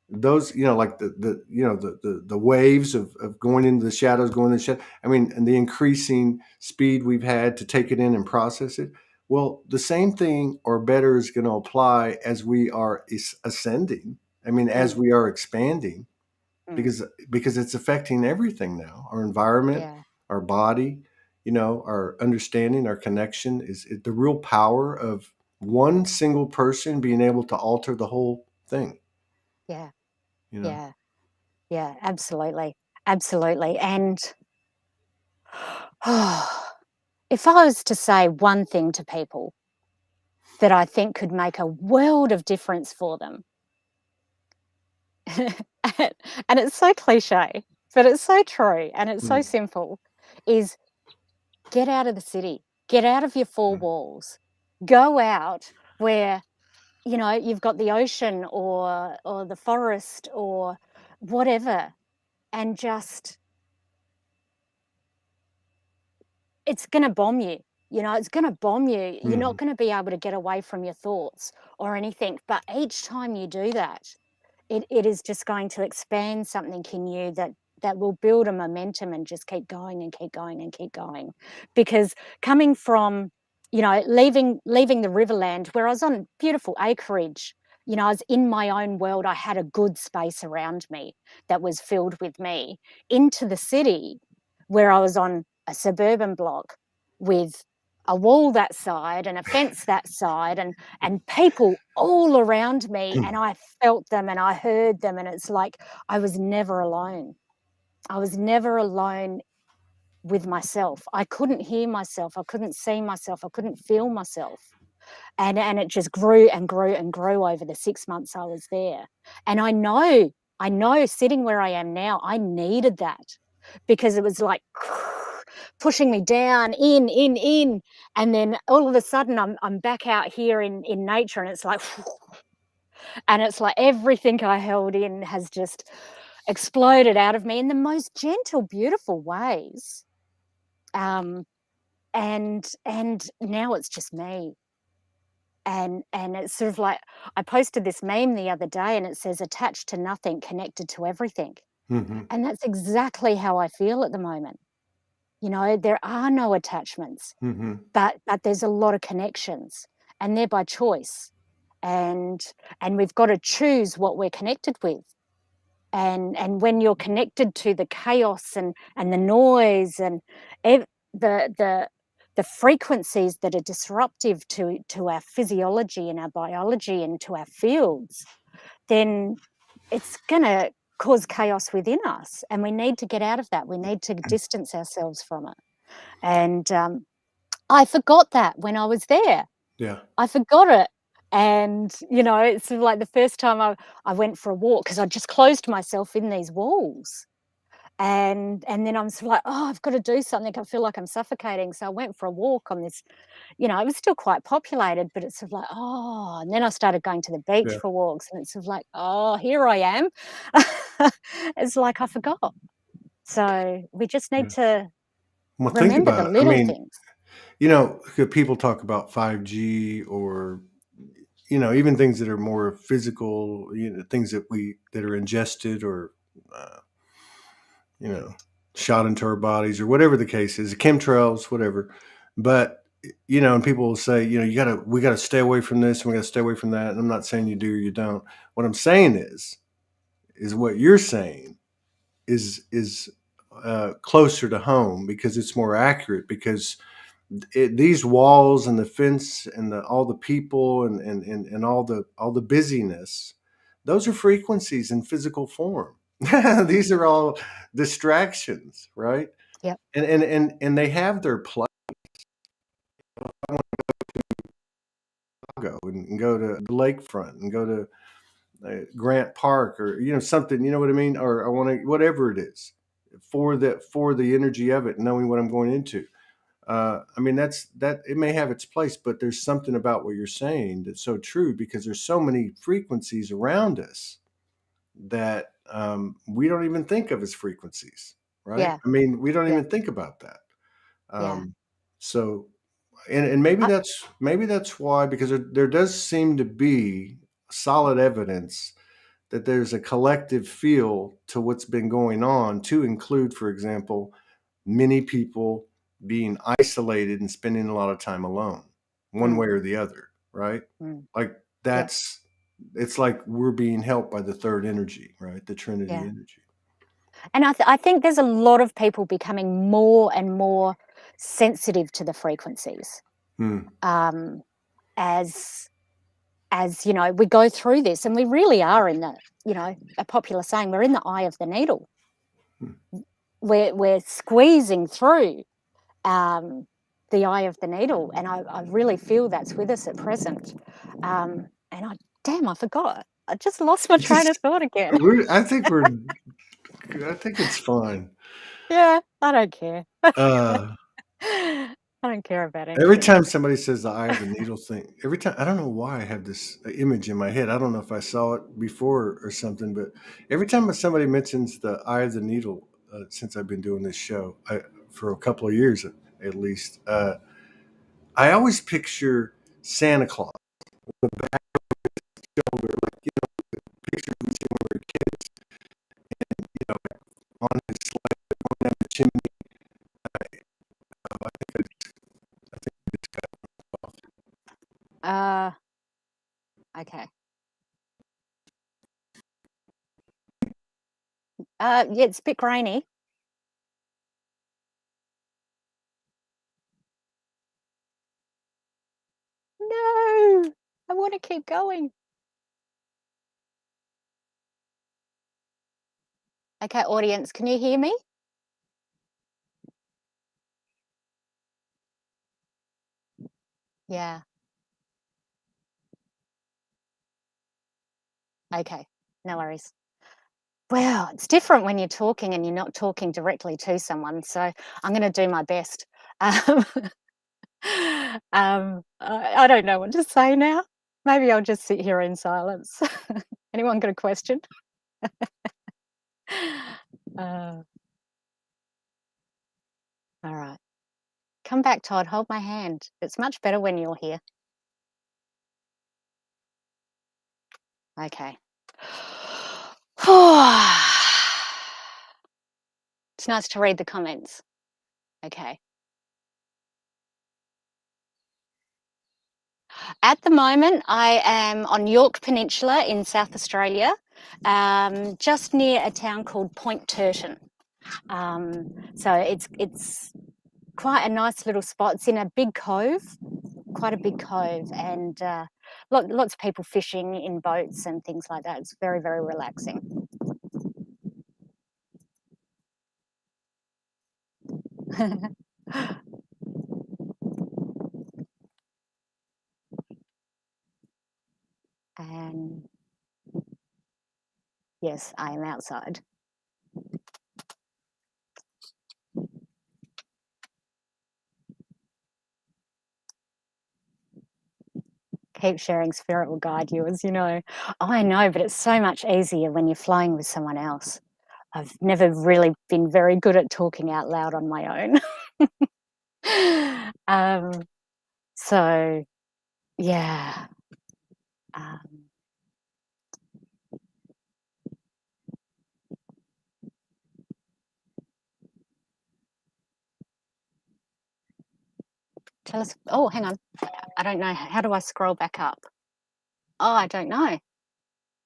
those, like the waves of going into the shadows, going into the shadow. I mean, and the increasing speed we've had to take it in and process it. Well, the same thing or better is going to apply as we are ascending. I mean, as mm, we are expanding, mm. because it's affecting everything now. Our environment, Yeah. our body, our understanding, our connection is the real power of one single person being able to alter the whole thing. Yeah. You know. Yeah. Yeah. Absolutely. Absolutely. And if I was to say one thing to people that I think could make a world of difference for them, and it's so cliche, but it's so true and it's so Mm, simple, is get out of the city, get out of your four mm, walls, go out where you've got the ocean or the forest or whatever, and just it's going to bomb you. It's going to bomb you. You're not mhm, going to be able to get away from your thoughts or anything. But each time you do that, it is just going to expand something in you that will build a momentum and just keep going and keep going and keep going. Because coming from, leaving the riverland where I was on beautiful acreage, I was in my own world. I had a good space around me that was filled with me, into the city where I was on a suburban block with a wall that side and a fence that side and people all around me, and I felt them and I heard them, and it's like I was never alone. I was never alone with myself. I couldn't hear myself, I couldn't see myself, I couldn't feel myself. And it just grew and grew and grew over the 6 months I was there. And I know sitting where I am now, I needed that, because it was like pushing me down, in, and then all of a sudden I'm back out here in nature, and it's like and it's like everything I held in has just exploded out of me in the most gentle, beautiful ways. Um, and now it's just me. And it's sort of like, I posted this meme the other day, and it says attached to nothing, connected to everything. mhm, And that's exactly how I feel at the moment. There are no attachments, mhm, but there's a lot of connections, and they're by choice. And we've got to choose what we're connected with. And when you're connected to the chaos and the noise and ev- the the the frequencies that are disruptive to our physiology and our biology and to our fields, then it's going to cause chaos within us, and we need to get out of that. We need to distance ourselves from it. And I forgot that when I was there. yeah, I forgot it. And, it's sort of like the first time I went for a walk, because I just closed myself in these walls. And then I'm sort of like, oh, I've got to do something. I feel like I'm suffocating. So I went for a walk on this, it was still quite populated, but it's sort of like, oh, and then I started going to the beach yeah, for walks, and it's sort of like, oh, here I am. It's like I forgot. So we just need yeah. to Well, think remember the about it. I little mean, things. people talk about 5G or even things that are more physical, things that are ingested or uh, you know shot into our bodies or whatever the case is, chemtrails, whatever. But and people will say, we gotta stay away from this and we gotta stay away from that. And I'm not saying you do or you don't. What I'm saying is what you're saying is closer to home because it's more accurate because these walls and the fence and all the people and all the busyness, those are frequencies in physical form. These are all distractions, right? Yep. And they have their place. I want to go and go to the lakefront and go to Grant Park, or something, you know what I mean, or I want to, whatever it is, for the energy of it, knowing what I'm going into. I mean, that it may have its place, but there's something about what you're saying that's so true, because there's so many frequencies around us that we don't even think of as frequencies, right? Yeah. I mean, we don't Yeah. even think about that. Yeah. So, and maybe I, that's why, because there does seem to be solid evidence that there's a collective feel to what's been going on, to include, for example, many people being isolated and spending a lot of time alone, one mm, way or the other, right? mm, Like yeah. it's like we're being helped by the third energy, right? The Trinity Yeah. energy. And I think there's a lot of people becoming more and more sensitive to the frequencies, Hmm. um, as we go through this, and we really are in the, a popular saying, we're in the eye of the needle. Hmm. We're squeezing through the eye of the needle, and I really feel that's with us at present. And I forgot. I just lost my train of thought again. I think I think it's fine. Yeah, I don't care. Uh, I don't care about every anything. time somebody says the eye of the needle thing, every time, I don't know why I have this image in my head. I don't know if I saw it before or something, but every time somebody mentions the eye of the needle, since I've been doing this show, for a couple of years at least, I always picture Santa Claus with the back shoulder, like pictures we see when we were kids, and on his sled going down the chimney. I think it's got off. Uh, okay. Yeah, it's a bit grainy. No, I want to keep going. Okay, audience, can you hear me? Yeah. Okay, no worries. Well, it's different when you're talking and you're not talking directly to someone. So I'm going to do my best. Um, I don't know what to say now. Maybe I'll just sit here in silence. Anyone got a question? Uh, all right. Come back, Todd. Hold my hand. It's much better when you're here. Okay. It's nice to read the comments. Okay. At the moment, I am on York Peninsula in South Australia, just near a town called Point Turton. So it's quite a nice little spot. It's in a big cove, quite a big cove, and lots of people fishing in boats and things like that. It's very, very relaxing. And yes, I am outside. Keep sharing, spirit will guide you, as you know. Oh, I know, but it's so much easier when you're flying with someone else. I've never really been very good at talking out loud on my own. um, so, yeah. Um, tell us. Oh, hang on. I don't know. How do I scroll back up? Oh, I don't know.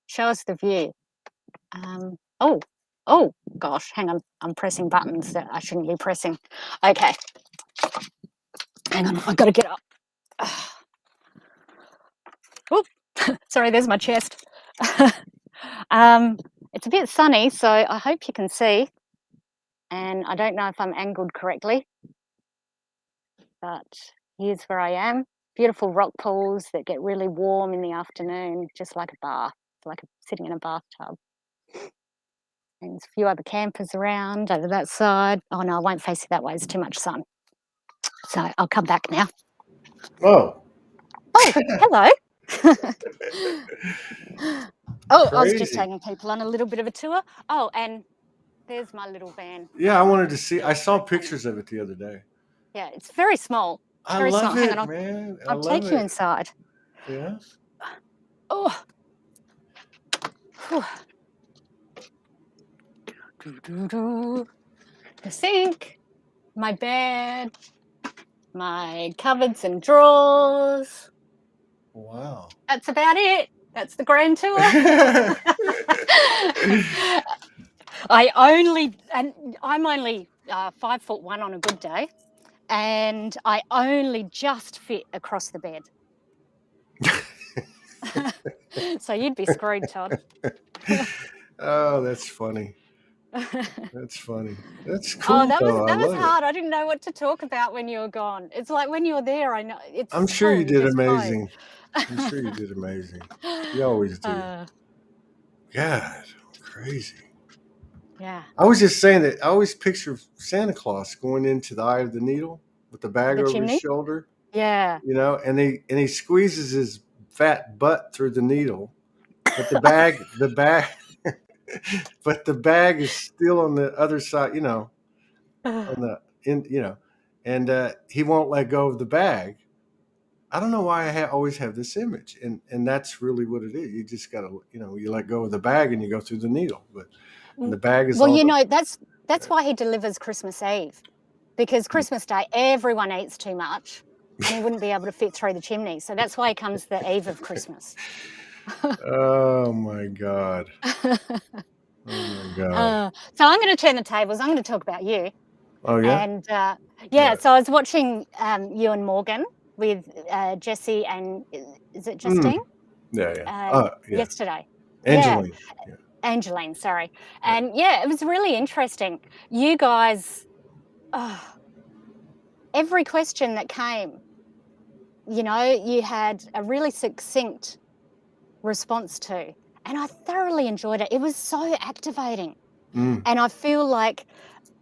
Show us the view. Oh, oh, gosh. Hang on. I'm pressing buttons that I shouldn't be pressing. Okay. Hang on. I've got to get up. Oop. Sorry, there's my chest. It's a bit sunny, so I hope you can see. and I don't know if I'm angled correctly, but here's where I am. Beautiful rock pools that get really warm in the afternoon, just like a bath, like sitting in a bathtub. And there's a few other campers around over that side. Oh no, I won't face it that way, it's too much sun. So I'll come back now. Oh. Oh, hello. Oh, I was just Crazy. taking people on a little bit of a tour. Oh, and there's my little van. Yeah, I wanted to see. I saw pictures of it the other day. Yeah, it's very small. It's I very small. love Hang on, it, man. I I'll love take you it. inside. Yeah. Oh. Whew. The sink, my bed, my cupboards and drawers. Wow. That's about it. That's the grand tour. I'm only 5'1" on a good day, and I only just fit across the bed. So you'd be screwed, Todd. Oh, that's funny. That's funny. That's Oh, cool that though. I was love it. hard. I didn't know what to talk about when you were gone. It's like when you're there, I know it's I'm sure full. you You did just flow. amazing. I'm sure you did amazing. You always do. God, crazy. Yeah. I was just saying that I always picture Santa Claus going into the eye of the needle with the bag The over his chimney? shoulder, Yeah. and he squeezes his fat butt through the needle, but the bag but the bag is still on the other side, on the in and he won't let go of the bag. I don't know why always have this image, and that's really what it is. You just gotta, you let go of the bag and you go through the needle, and the bag is Well, on the. that's why he delivers Christmas Eve, because Christmas Day everyone eats too much, and he wouldn't be able to fit through the chimney. So that's why he comes the eve of Christmas. Oh my god! Oh my god! So I'm going to turn the tables. I'm going to talk about you. Oh yeah, And right. so I was watching you and Morgan with Jessie and is it Mm. Justine? Yeah, yeah. Yeah. Yesterday. Yeah, Angeline. Yeah. Angeline, sorry. Yeah. And yeah, it was really interesting. You guys, oh, every question that came, you had a really succinct response to. And I thoroughly enjoyed it. It was so activating. Mm. And I feel like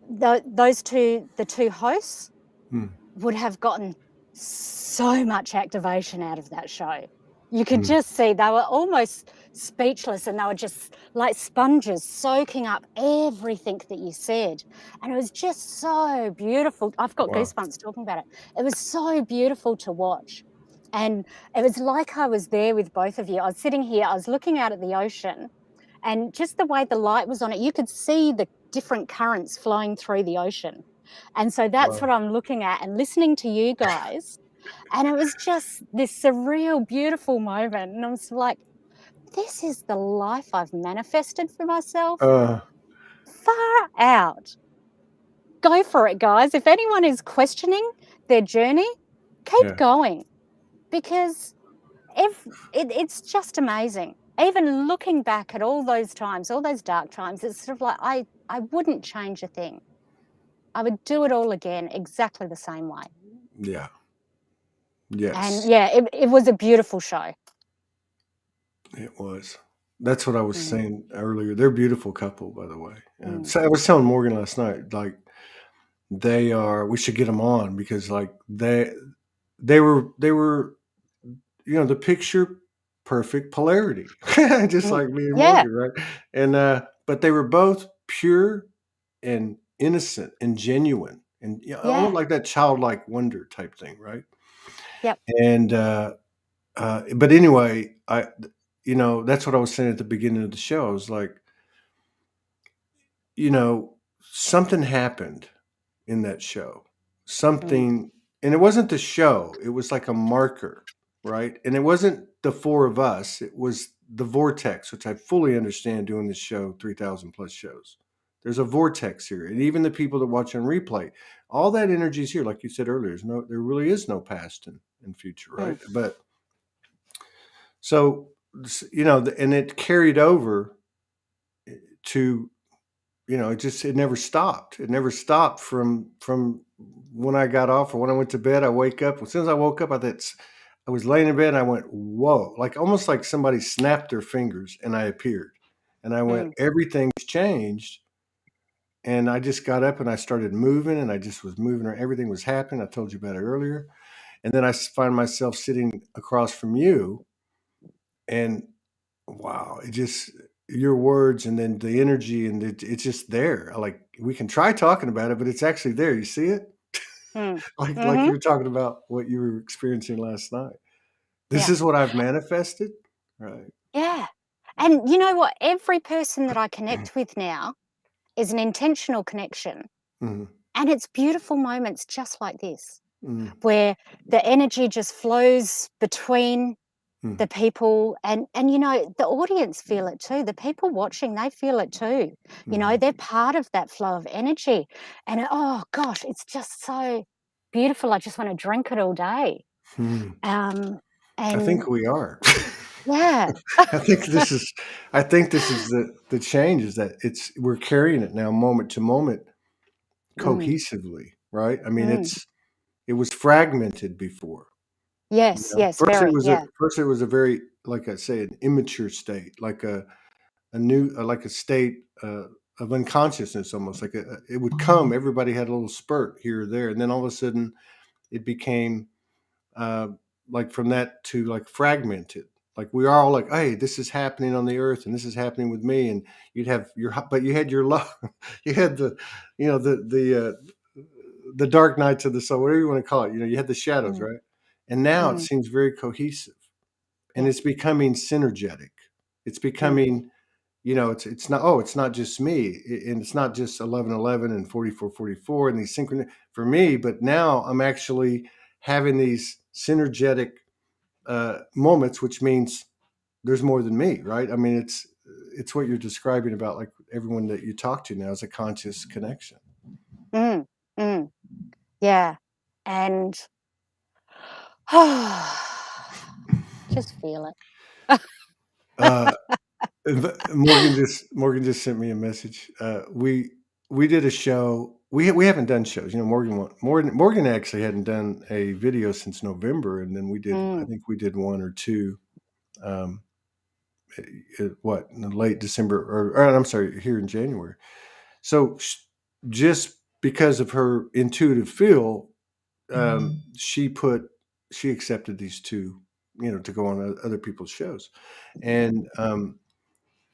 the two hosts Mm. would have gotten so much activation out of that show. You could Mm. just see they were almost speechless, and they were just like sponges soaking up everything that you said. And it was just so beautiful. I've got Wow. goosebumps talking about it. It was so beautiful to watch. And it was like I was there with both of you. I was sitting here, I was looking out at the ocean, and just the way the light was on it, you could see the different currents flowing through the ocean. And so that's Wow. what I'm looking at and listening to you guys. And it was just this surreal, beautiful moment. And I was like, this is the life I've manifested for myself. Uh. Far out. Go for it, guys. If anyone is questioning their journey, keep Yeah. going, because it's just amazing. Even looking back at all those times, all those dark times, it's sort of like I wouldn't change a thing. I would do it all again exactly the same way. Yeah. And Yes. yeah, it was a beautiful show. It was. That's what I was Mm, saying earlier. They're a beautiful couple, by the way. mm. So I was telling Morgan last night, like they are. We should get them on because, like they were, the picture perfect polarity, just Mm. like me and Yeah, Morgan, right? And but they were both pure and innocent and genuine, and almost yeah, like that childlike wonder type thing, right? yep. And but anyway, that's what I was saying at the beginning of the show. I was like, you know, something happened in that show. Mm, Something, and it wasn't the show, it was like a marker, right? And it wasn't the four of us, it was the vortex, which I fully understand doing this show 3,000 plus shows. There's a vortex here. And even the people that watch on replay, all that energy is here. Like you said earlier, there really is no past and future, right? mm, But so, and it carried over to it never stopped. It never stopped from when I got off or when I went to bed. I wake up. As soon as I woke up, I was laying in bed and I went, whoa, like almost like somebody snapped their fingers and I appeared. And I went, Mm. everything's changed. And I just got up and I started moving and I just was moving. Everything was happening. I told you about it earlier. And then I find myself sitting across from you and wow, your words and then the energy and it's just there. Like we can try talking about it, but it's actually there. You see it? Mm. Like Mm-hmm. you were talking about what you were experiencing last night. This Yeah. is what I've manifested, right? Yeah. And you know what? Every person that I connect with now is an intentional connection. Mhm, And it's beautiful moments just like this, mhm, where the energy just flows between mhm, the people and the audience feel it too. The people watching, they feel it too. mhm, They're part of that flow of energy. And oh gosh, it's just so beautiful. I just want to drink it all day. mhm. Um, I and think we are. yeah. I think this is I think this is the change is that we're carrying it now moment to moment Mm, cohesively, right? I mean, mm. it was fragmented before. Yes, yes, very, yeah. First it was a very, like I say, an immature state, like a new like a state of unconsciousness, almost like it would come. Everybody had a little spurt here or there, and then all of a sudden it became uh, like from that to like fragmented. Like we are all like, hey, this is happening on the earth, and this is happening with me, and but you had your love, you had the dark nights of the soul, whatever you want to call it. You had the shadows, Mm, right? And now it mm, seems very cohesive, and yeah. it's becoming synergetic. It's Mm, becoming, it's not just me, and it's not just 11:11 and 44:44 and these synchron for me, but now I'm actually having these synergetic moments, which means there's more than me, right? I mean, it's what you're describing about like everyone that you talk to now is a conscious connection. mm, mm, yeah. And just feel it. Uh, Morgan just sent me a message. We did a show. We haven't done shows. Morgan actually hadn't done a video since November, and then we did. I Mm, think we did one or two. Um, in the late December or I'm sorry, here in January. So just because of her intuitive feel, she accepted these two, to go on other people's shows, and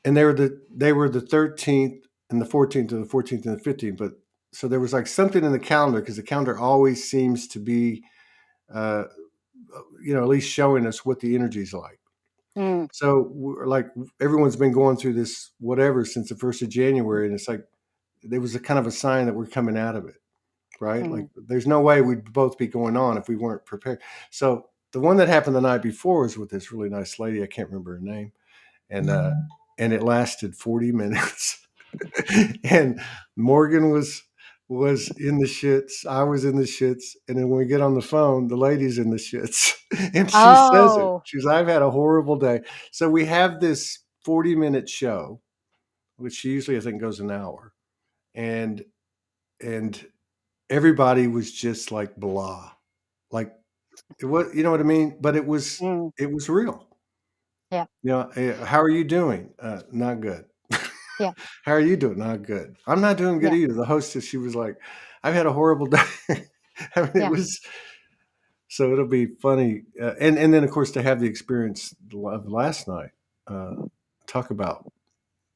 they were the 13th and the 14th, or the 14th and the 15th. But so there was like something in the calendar because the calendar always seems to be, uh, at least showing us what the energy is like. mm, So we're like everyone's been going through this whatever since the 1st of January, and it's like there was a kind of a sign that we're coming out of it, right? Like mm, there's no way we'd both be going on if we weren't prepared. So the one that happened the night before was with this really nice lady. I can't remember her name, and it lasted 40 minutes. And Morgan was in the shits. I was in the shits. And then when we get on the phone, the lady's in the shits. And she says it. oh, She's, I've had a horrible day. So we have this 40-minute show, which usually I think goes an hour. And and everybody was just like blah. Like it was, you know what I mean? But mm, it was real. yeah, How are you doing? Not good. yeah, How are you doing? Not good. I'm not doing good yeah, either. The hostess, she was like, I've had a horrible day. I mean, it yeah. was, so it'll be funny. And then of course to have the experience of last night, uh, talk about,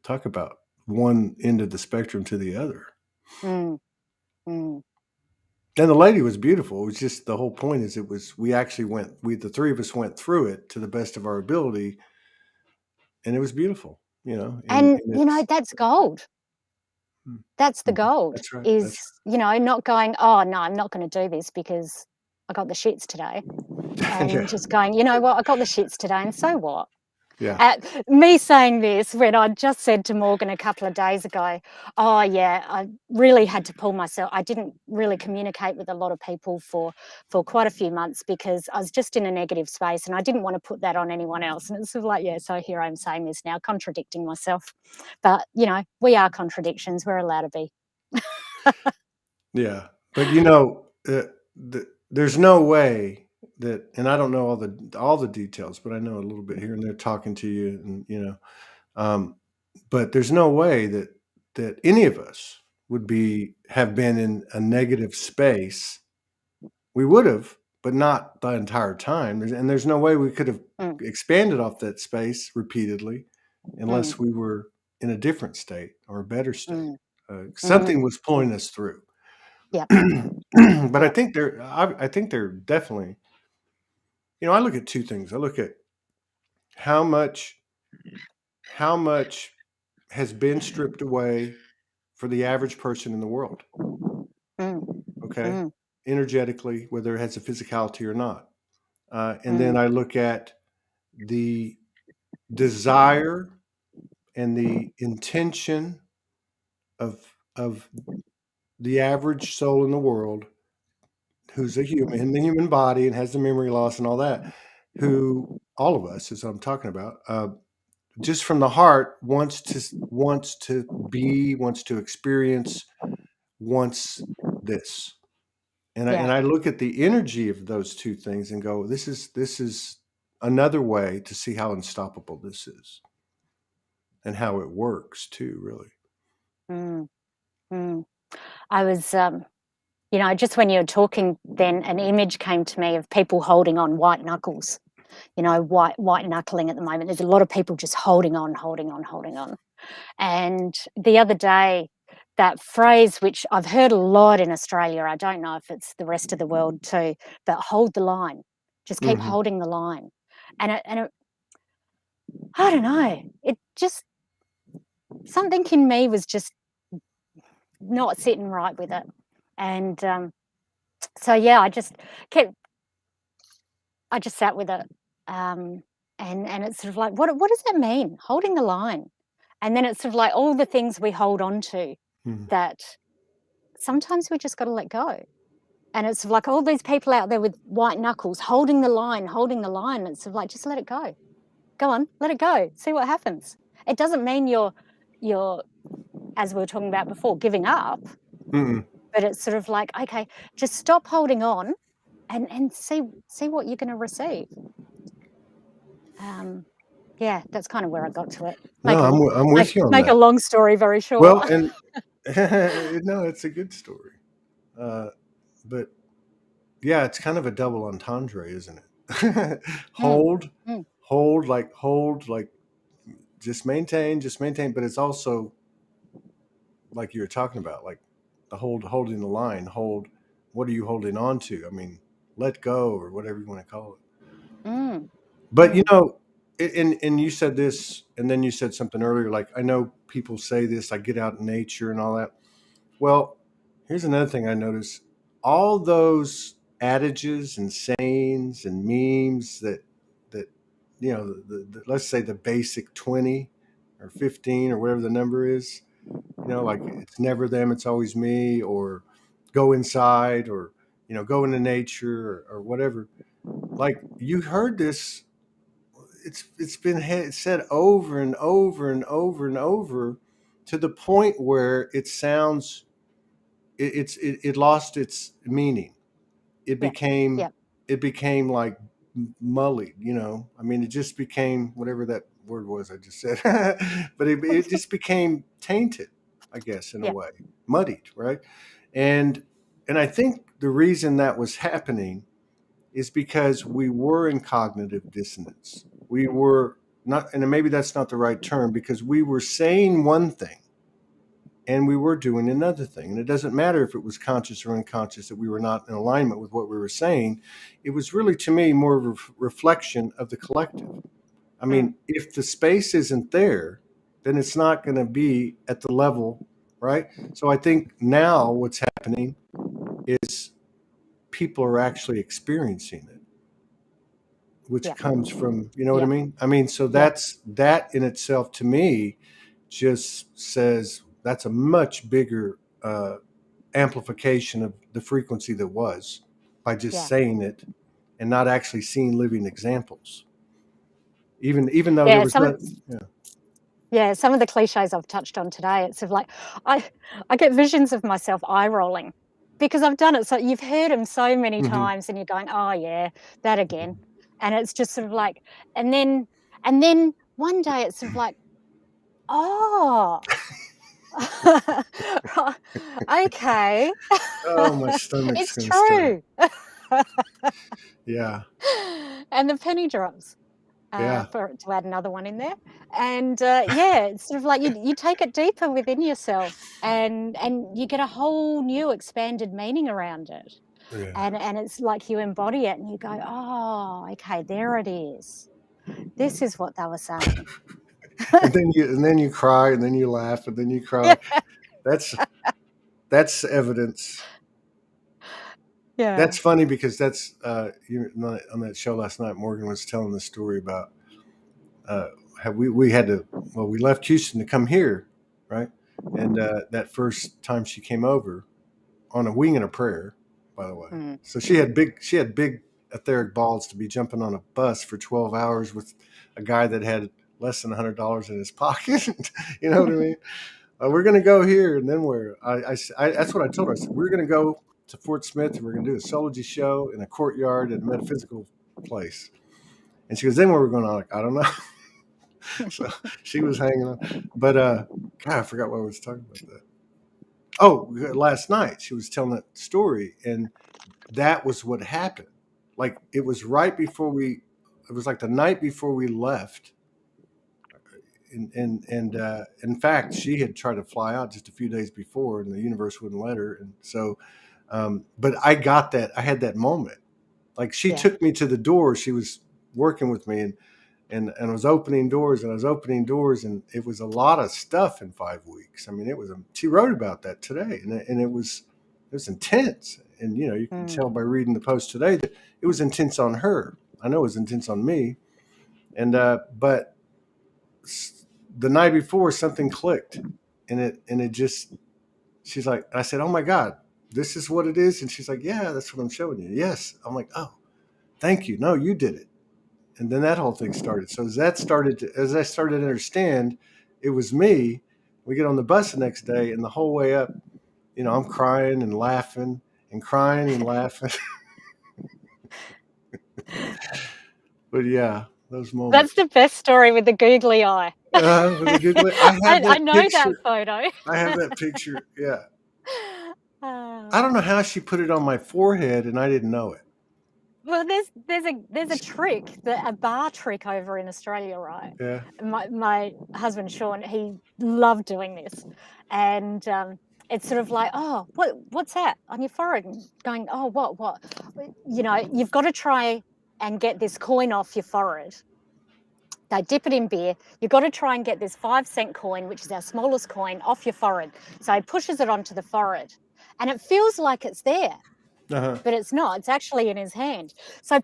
talk about one end of the spectrum to the other. Mm, mm, And the lady was beautiful. It was just, the whole point is we actually the three of us went through it to the best of our ability, and it was beautiful, and it's, that's gold. That's the Mhm. gold, That's right. is, That's not going, "Oh, no, I'm not gonna do this because I got the shits today," right. and Yeah. just going, "You know what? I got the shits today, and so what?" Yeah. Me saying this when I just said to Morgan a couple of days ago, oh yeah, I really had to pull myself. I didn't really communicate with a lot of people for quite a few months because I was just in a negative space and I didn't want to put that on anyone else. And it's sort of like, yeah, so here I'm saying this now, contradicting myself. But you know, we are contradictions. We're allowed to be. Yeah. But you know, there's no way that, and I don't know all the details, but I know a little bit here and there talking to you, and you know, but there's no way that any of us would have been in a negative space. We would have, but not the entire time. And there's no way we could have Mm, expanded off that space repeatedly mm, unless we were in a different state or a better state. mm, Something mm. was pulling us through. Yep, But yep. I think they're definitely, you know, I look at two things. I look at how much how much has been stripped away for the average person in the world, Mm, okay? mm, Energetically, whether it has a physicality or not. And then mm, I look at the desire and the intention of the average soul in the world who's a human in the human body and has the memory loss and all that, who all of us, as I'm talking about, just from the heart wants to be, wants to experience, wants this. yeah. And I look at the energy of those two things and go, this is another way to see how unstoppable this is and how it works too, really. Mm, mm. I was, you know, just when you were talking, then an image came to me of people holding on white knuckles. You know, white knuckling at the moment. There's a lot of people just holding on, holding on, holding on. And the other day, that phrase, which I've heard a lot in Australia, I don't know if it's the rest of the world too, but hold the line. Just keep Hmm. holding the line. And I don't know. It just something in me was just not sitting right with it. And so yeah, kept I just sat with it. Um, and it's sort of like, what does that mean? Holding the line. And then it's sort of like all the things we hold on to Hmm. that sometimes we just got to let go. And it's sort of like all these people out there with white knuckles holding the line, holding the line. It's sort of like, just let it go. Go on, let it go. See what happens. It doesn't mean you're, as we were talking about before, giving up, Mm-mm. but it's sort of like, okay, just stop holding on and see what you're going to receive. Um, yeah, that's kind of where I got to it. No, I'm with you on Make a that. long story very short. Well, and no, it's a good story. Uh, but yeah, it's kind of a double entendre, isn't it? Mm, hold, mm, hold, like just maintain. But it's also like you were talking about, like holding the line. Hold, what are you holding on to? I mean, let go or whatever you want to call it. mm, But you mm, know, and you said this, and then you said something earlier. Like I know people say this. I get out in nature and all that. Well, here's another thing I noticed. All those adages and sayings and memes that you know, let's say the basic 20 or 15 or whatever the number is, you know, like it's never them, it's always me, or go inside, or you know, go into nature, or whatever. Like you heard this, it's been said over and over and over and over to the point where it sounds it lost its meaning. It yep, became yep, it became like mullied, you know. I mean, it just became whatever that word was I just said, but it just became tainted, I guess, in a yep, way, muddied, right? And and I think the reason that was happening is because we were in cognitive dissonance. We were not, and maybe that's not the right term, because we were saying one thing and we were doing another thing. And it doesn't matter if it was conscious or unconscious that we were not in alignment with what we were saying. It was really, to me, more of a reflection of the collective. I mm, mean, if the space isn't there, then it's not going to be at the level, right? So I think now what's happening is people are actually experiencing it which Yeah. comes from, you know what I Yeah. mean? I mean, so Yeah. that in itself to me just says that's a much bigger amplification of the frequency that was by just Yeah. saying it and not actually seeing living examples. Even though there Yeah. was no, yeah. Yeah, some of the cliches I've touched on today, it's sort of like I I get visions of myself eye rolling because I've done it. So you've heard them so many Hmm. times and you're going, "Oh yeah, that again." And it's just sort of like and then and then one day it's sort of like, "Oh, okay, Oh, my stomach's it's gonna start. true." Yeah, And the penny drops. yeah. To add another one in there. And, yeah, it's sort of like you take it deeper within yourself and you get a whole new expanded meaning around it. Yeah. And it's like you embody it and you go, "Oh, okay, there it is. This is what they were saying." And then you cry, and then you laugh, and then you Yeah, cry. That's that's evidence. yeah. That's funny because that's on that show last night. Morgan was telling the story about uh, how we had to. Well, we left Houston to come here, right? And that first time she came over on a wing and a prayer, by the way. Mm, So she had big etheric balls to be jumping on a bus for 12 hours with a guy that had less than $100 in his pocket. You know what I mean? We're going to go here, and then where? That's what I told her. I said, we're going to go to Fort Smith, and we're going to do a Soulogy show in a courtyard at a metaphysical place. And she goes, then where we're going? I'm like, I don't know. So she was hanging on. But, God, I forgot what I was talking about that. Oh, last night she was telling that story, and that was what happened. Like, it was right before it was like the night before we left. And in fact, she had tried to fly out just a few days before, and the universe wouldn't let her. And so, but I got that. I had that moment. Like, she yeah. took me to the door. She was working with me, and I was opening doors, and I was opening doors, and it was a lot of stuff in 5 weeks. I mean, it was. She wrote about that today, and it was intense. And you can Mm, tell by reading the post today that it was intense on her. I know it was intense on me, and but the night before something clicked, and it just. She's like, I said, "Oh my God, this is what it is," and she's like, "Yeah, that's what I'm showing you." Yes, I'm like, "Oh, thank you. No, you did it." And then that whole thing started. So as I started to understand, it was me. We get on the bus the next day, and the whole way up, I'm crying and laughing and crying and laughing. But yeah, those that's moments. the best story with the googly eye. With the googly, I have I that know that picture. photo. I have that picture. Yeah, Ah. I don't know how she put it on my forehead, and I didn't know it. Well, there's a trick, a bar trick over in Australia, right? Yeah. My husband Sean, he loved doing this, and it's sort of like, oh, what's that on your forehead? And going, oh, what? You've got to try and get this coin off your forehead. They dip it in beer. You've got to try and get this 5 cent coin, which is our smallest coin, off your forehead. So he pushes it onto the forehead, and it feels like it's there Uh huh. but it's not. It's actually in his hand. So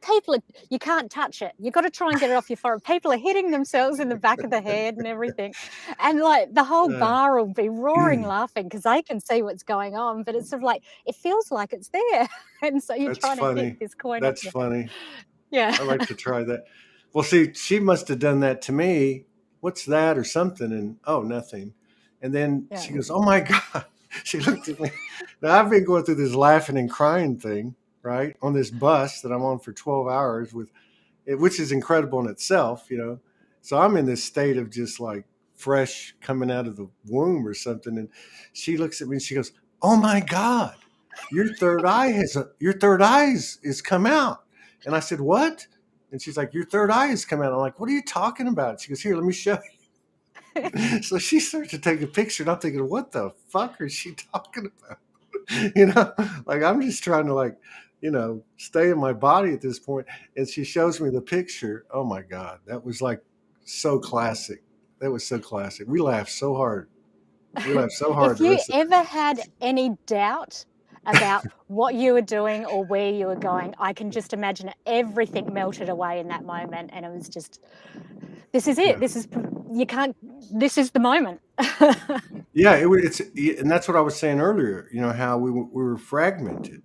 you can't touch it. You've got to try and get it off your forehead. People are hitting themselves in the back of the head and everything. And like the whole Uh, bar will be roaring laughing because they can see what's going on, but it's sort of like it feels like it's there. And so you're that's trying to hit funny. this coin off That's your head. funny. Yeah. I like to try that. Well, see, she must have done that to me. What's that or something? And oh, nothing. And then Yeah. she goes, "Oh my God." She looked at me. Now I've been going through this laughing and crying thing, right? On this bus that I'm on for 12 hours with it, which is incredible in itself. So I'm in this state of just like fresh coming out of the womb or something. And she looks at me and she goes, "Oh my God, your third eye is come out." And I said, "What?" And she's like, "Your third eye has come out." I'm like, "What are you talking about?" She goes, "Here, let me show you." So she starts to take a picture, and I'm thinking, "What the fuck is she talking about?" you know, like I'm just trying to stay in my body at this point. And she shows me the picture. Oh my God, that was like so classic. That was so classic. We laughed so hard. We laughed so hard If the you rest of. ever had any doubt about what you were doing or where you were going. I can just imagine everything melted away in that moment, and it was just, this is it. Yeah. This is, you can't. This is the moment. Yeah, and that's what I was saying earlier. You know how we were fragmented,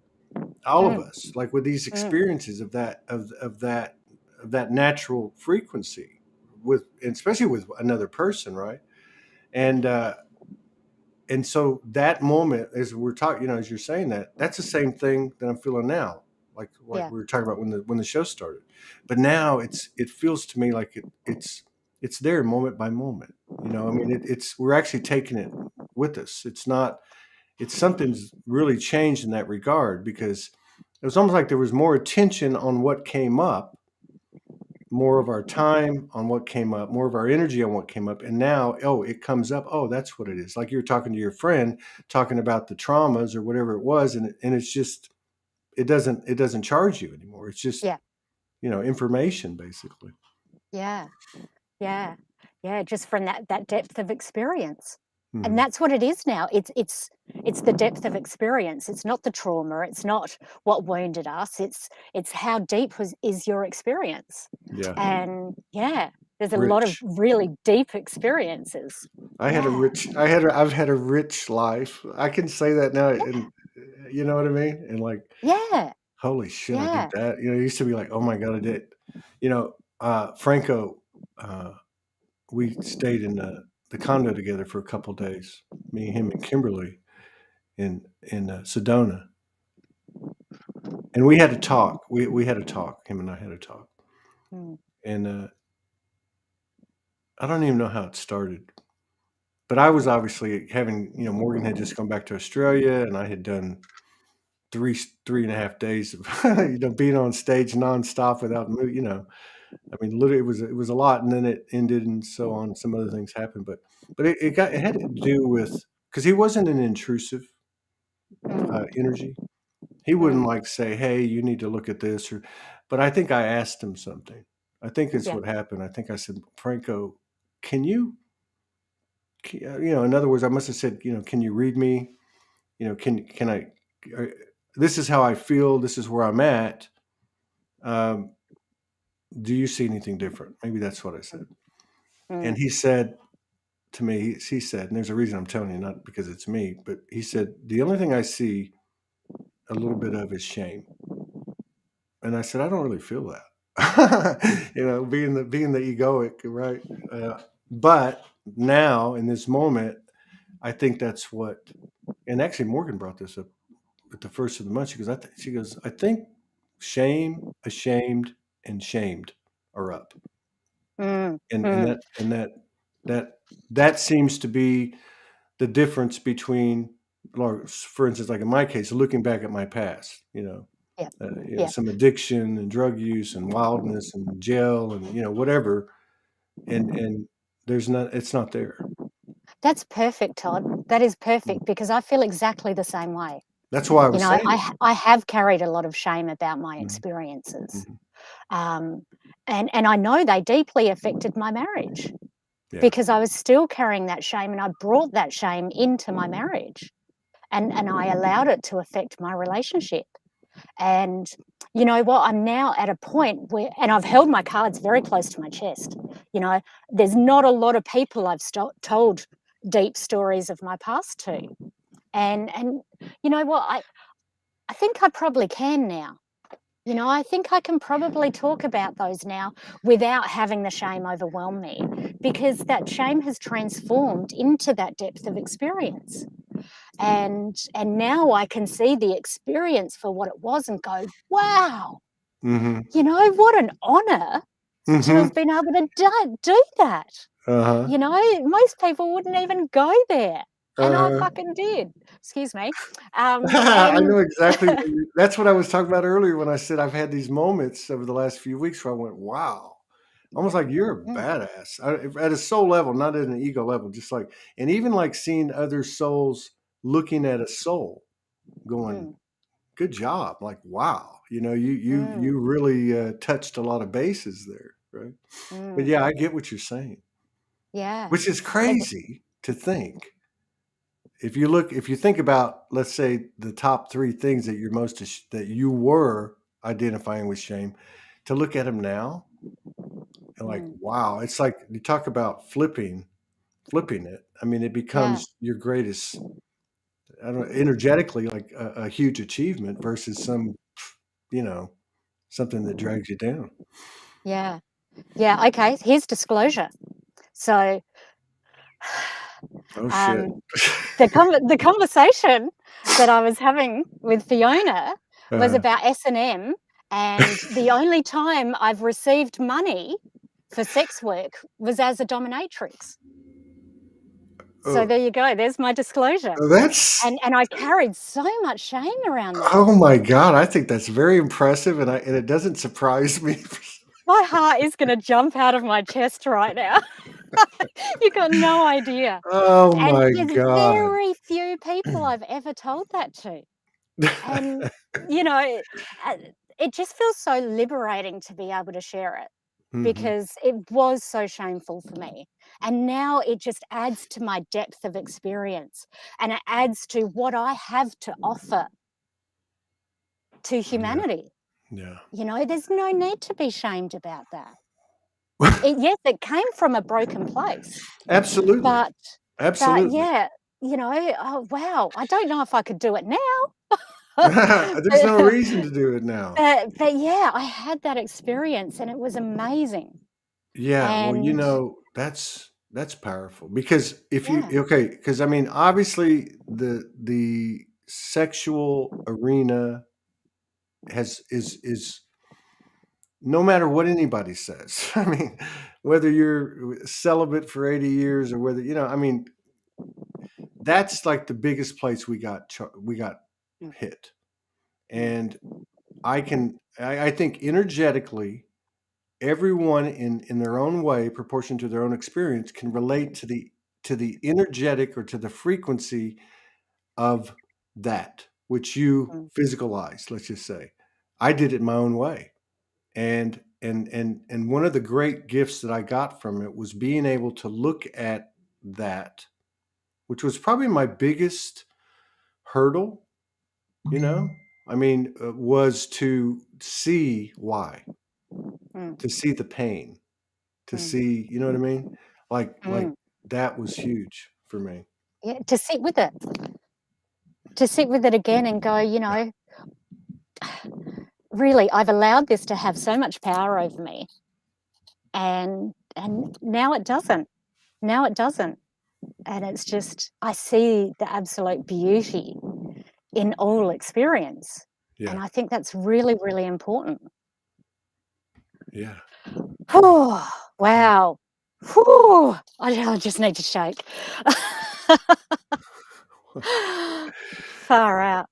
all of Mm, us, like with these mm, experiences of that natural frequency, with and especially with another person, right? And and so that moment, as we're talking, as you're saying that, that's the same thing that I'm feeling now, like yeah, we were talking about when the show started. But now it feels to me like it's there moment by moment. I mean, it's we're actually taking it with us. It's not. It's something's really changed in that regard because it was almost like there was more attention on what came up, more of our time on what came up, more of our energy on what came up. And now, oh, it comes up. Oh, that's what it is. Like you're talking to your friend, talking about the traumas or whatever it was. And it's just, it doesn't charge you anymore. It's just, yeah, information basically. yeah, yeah, yeah. Just from that depth of experience, and Hmm. that's what it is now. It's the depth of experience. It's not the trauma. It's not what wounded us. It's how deep is your experience, Yeah. and yeah, there's a lot of Rich. really deep experiences. Yeah, I've had a rich life. I can say that now. And you know what I mean? And like, yeah, holy shit, I did yeah. that. It used to be like, oh my God, I did. Franco, we stayed in the condo together for a couple days. Me, him, and Kimberly in Sedona, and we had to talk. We had to talk. Him and I had to talk, Mm, and I don't even know how it started. But I was obviously having, Morgan had just come back to Australia, and I had done three and a half days of being on stage nonstop without I mean, literally, it was a lot, and then it ended, and so on. Some other things happened, but it had to do with because he wasn't an intrusive mm, energy. He wouldn't mm, like say, "Hey, you need to look at this," but I think I asked him something. I think it's yeah. what happened. I think I said, "Franco, can you, in other words, I must have said, can you read me? Can I? uh, This is how I feel. This is where I'm at. Um, do you see anything different?" Maybe that's what I said. And Mm, he said to me, he said, and there's a reason I'm telling you, not because it's me, but he said, the only thing I see a little bit of is shame. And I said, I don't really feel that. Being the egoic, right? But now in this moment, I think that's what. And actually, Morgan brought this up at the first of the month. She goes, I think shame, ashamed, and shamed are up, mm, and mm, that seems to be the difference between, for instance, like in my case, looking back at my past, yeah, yeah. some addiction and drug use and wildness and jail and whatever, and it's not there. That's perfect, Todd. That is Mm. perfect because I feel exactly the same way. That's why I You was know, saying it. I have carried a lot of shame about my Mhm, experiences, mhm. um, and I know they deeply affected my marriage Yeah. because I was still carrying that shame, and I brought that shame into my marriage, and I allowed it to affect my relationship. And you know what? I'm now at a point where, and I've held my cards very close to my chest. You know, there's not a lot of people I've told deep stories of my past to, and you know what? I think I probably can now. You know, I think I can probably talk about those now without having the shame overwhelm me because that shame has transformed into that depth of experience. And now I can see the experience for what it was and go, wow, Mhm. you know, what an honor to Mhm. have been able to do that. Uh-huh. You know, most people wouldn't even go there. And I Uh-huh. fucking did. Excuse me. I And know exactly that's what I was talking about earlier when I said I've had these moments over the last few weeks where I went, "Wow." Almost like you're a mm, badass. At a soul level, not at an ego level, just like, and even like seeing other souls looking at a soul going, mm, "Good job." Like, wow. You mm, really touched a lot of bases there, right? But mm, yeah, I get what you're saying, yeah. which is And crazy to think. if you think about, let's say, the top three things that that you were identifying with shame, to look at them now and like, Mm. wow, it's like you talk about flipping it. I mean, it Yeah, becomes your greatest, I don't know, energetically, like a huge achievement versus you know, something that drags you down. yeah, yeah. Okay, here's disclosure. So, Oh shit. um, the conversation that I was having with Fiona was uh, about S&M, and the only time I've received money for sex work was as a dominatrix. So oh, there you go. There's my disclosure. that's And I carried so much shame around that. oh my god, I think that's very impressive, and it doesn't surprise me. My heart is going to jump out of my chest right now. You got no idea. Oh And my there's god. very few people I've ever told that to. And, you know, uh, it just feels so liberating to be able to share it Mhm. because it was so shameful for me. And now it just adds to my depth of experience and it adds to what I have to offer to Yeah, humanity. yeah. You know, there's no need to be shamed about that. Yes, it came from a broken place, Absolutely, but absolutely. yeah, you know, oh wow, I don't know if I could do it now. There's no reason to do it now. But yeah, I had that experience and it was amazing. Yeah, well, And that's powerful because if you yeah, okay, because I mean, obviously the sexual arena is no matter what anybody says. I mean, whether you're celibate for 80 years or whether, I mean, that's like the biggest place we got mm, hit. mm, And I think energetically, everyone in their own way, proportion to their own experience, can relate to the energetic or to the frequency of that which you mm, physicalize, let's just say. I did it my own way. And one of the great gifts that I got from it was being able to look at that, which was probably my biggest hurdle, you know? I mean, was to see why, mm, to see the pain, to mm, see, you know what I mean? Like mm. that was huge for me. Yeah, to sit with it again and go, you know, really, I've allowed this to have so much power over me, and now it doesn't. Now it doesn't. And it's just, I see the absolute beauty in all experience. Yeah. And I think that's really, really important. Yeah. Oh, wow. Whew. I just need to shake. Far out.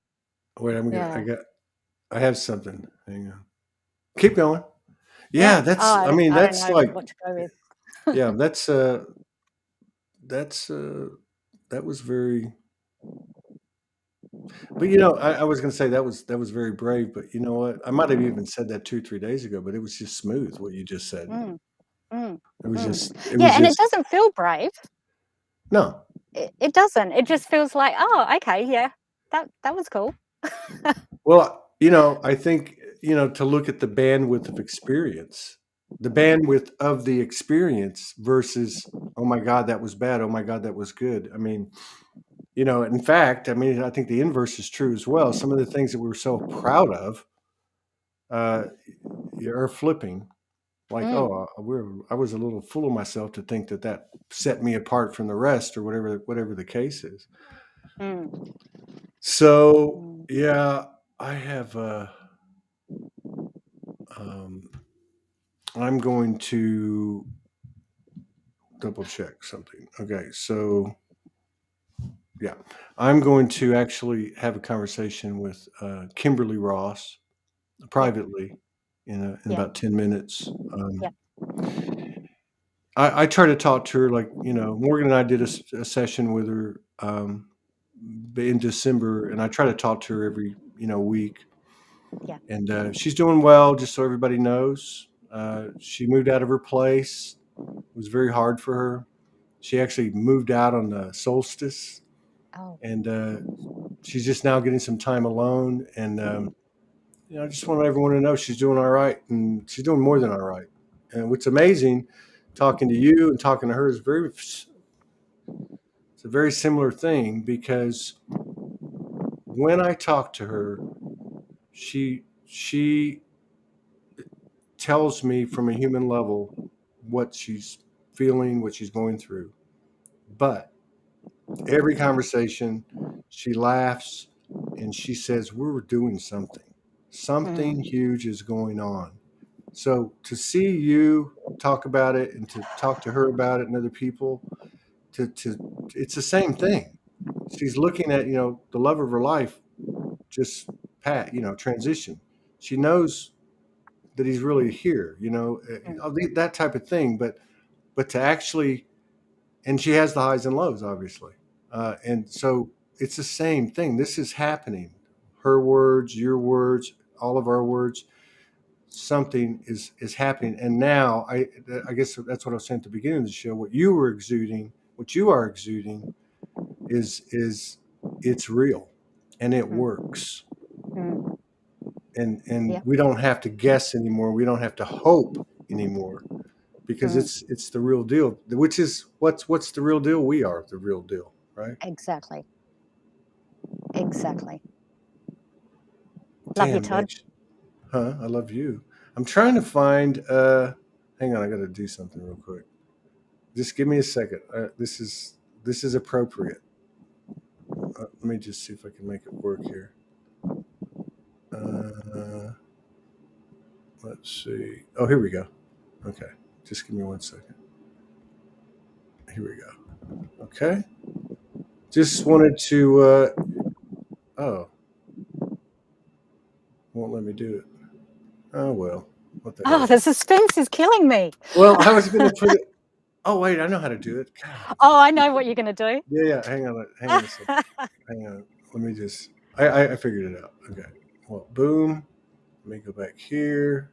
Wait, Yeah. I have something. Hang on. Keep going. Yeah. Yeah, Oh, I mean, I don't that's know like, what to go with. yeah, that's that was very, but I was gonna say that was very brave, but you know what? I might have even said that 2, 3 days ago, but it was just smooth what you just said. Mm, mm, It yeah. was And it just doesn't feel brave. no. It doesn't. It just feels like, oh, okay. Yeah. That was cool. Well, I think, to look at the bandwidth of experience, the bandwidth of the experience versus, oh my God, that was bad. Oh my God, that was good. I mean, in fact, I mean, I think the inverse is true as well. Some of the things that we were so proud of uh, are flipping. Like, Mm, oh, I was a little full of myself to think that set me apart from the rest, or whatever the case is. mm, So, mm. yeah, I have. Um, I'm going to double check something. Okay, so yeah, I'm going to actually have a conversation with Kimberly Ross Yep. privately in Yep. about 10 minutes. Yep. I try to talk to her, like, Morgan and I did a session with her in December, and I try to talk to her every week, Yeah. and she's doing well. Just so everybody knows, she moved out of her place. It was very hard for her. She actually moved out on the solstice, Oh. and she's just now getting some time alone. And I just want everyone to know she's doing all right, and she's doing more than all right. And what's amazing, talking to you and talking to her, it's a very similar thing, because when I talk to her, she tells me from a human level what she's feeling, what she's going through. But every conversation, she laughs and she says, "We're doing something. Something huge is going on." So to see you talk about it and to talk to her about it and other people, to it's the same thing. She's looking at, the love of her life just transition. She knows that he's really here, that type of thing. But to actually, and she has the highs and lows, obviously, and so it's the same thing. This is happening. Her words, your words, all of our words. Something is happening, and now I guess that's what I was saying at the beginning of the show. What you were exuding, what you are exuding, is it's real, and it works. Mm. And Yep. we don't have to guess anymore. We don't have to hope anymore, because Mm. it's the real deal. Which is what's the real deal? We are the real deal, right? Exactly. Exactly. Love you, Damn, Todd. bitch. Huh? I love you. I'm trying to find. Hang on, I got to do something real quick. Just give me a second. This is appropriate. Let me just see if I can make it work here. Let's see. Oh, here we go. Okay, just give me 1 second. Here we go. Okay. Just wanted to. Oh, won't let me do it. Oh well. What the Oh, hell? the suspense is killing me. Well, I was going to put it. Oh wait, I know how to do it. God. Oh, I know what you're going to do. Yeah. Hang on a second. Hang on. Let me just. I figured it out. Okay. Well, boom. Let me go back here.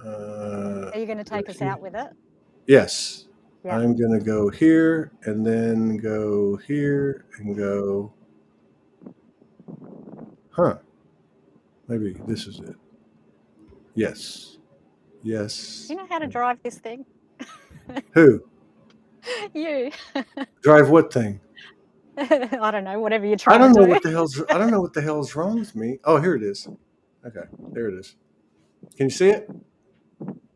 Are you going to take us out with it? Yes. Yeah. I'm going to go here and then go here and go. Huh. Maybe this is it. Yes. Yes. Do you know how to drive this thing? Who? You. Drive what thing? I don't know, whatever you're I trying don't to know do. what the hell's. I don't know what the hell's wrong with me. Oh, here it is. Okay, there it is. Can you see it?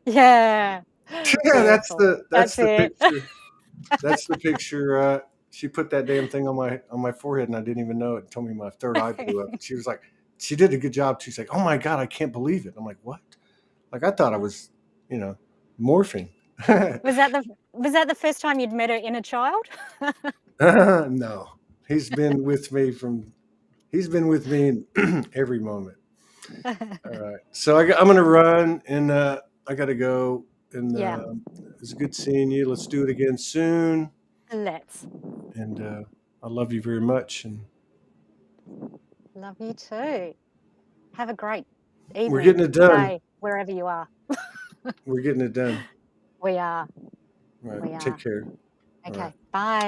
Yeah. Yeah, that's Beautiful. the that's That's the it. picture. That's the picture. She put that damn thing on my forehead, and I didn't even know it. And told me my third eye blew up. And she was like, she did a good job. She's like, oh my god, I can't believe it. I'm like, what? Like I thought I was, morphing. Was that the first time you'd met her inner child? No, he's been with me in every moment. All right, so I'm gonna run, and I gotta go. And Yeah. it's good seeing you. Let's do it again soon. Let's. And I love you very much. And Love you too. Have a great we're evening, getting it done. day, wherever you are. We're getting it done. We are. All right. We Take are. care. All Okay. right. Bye.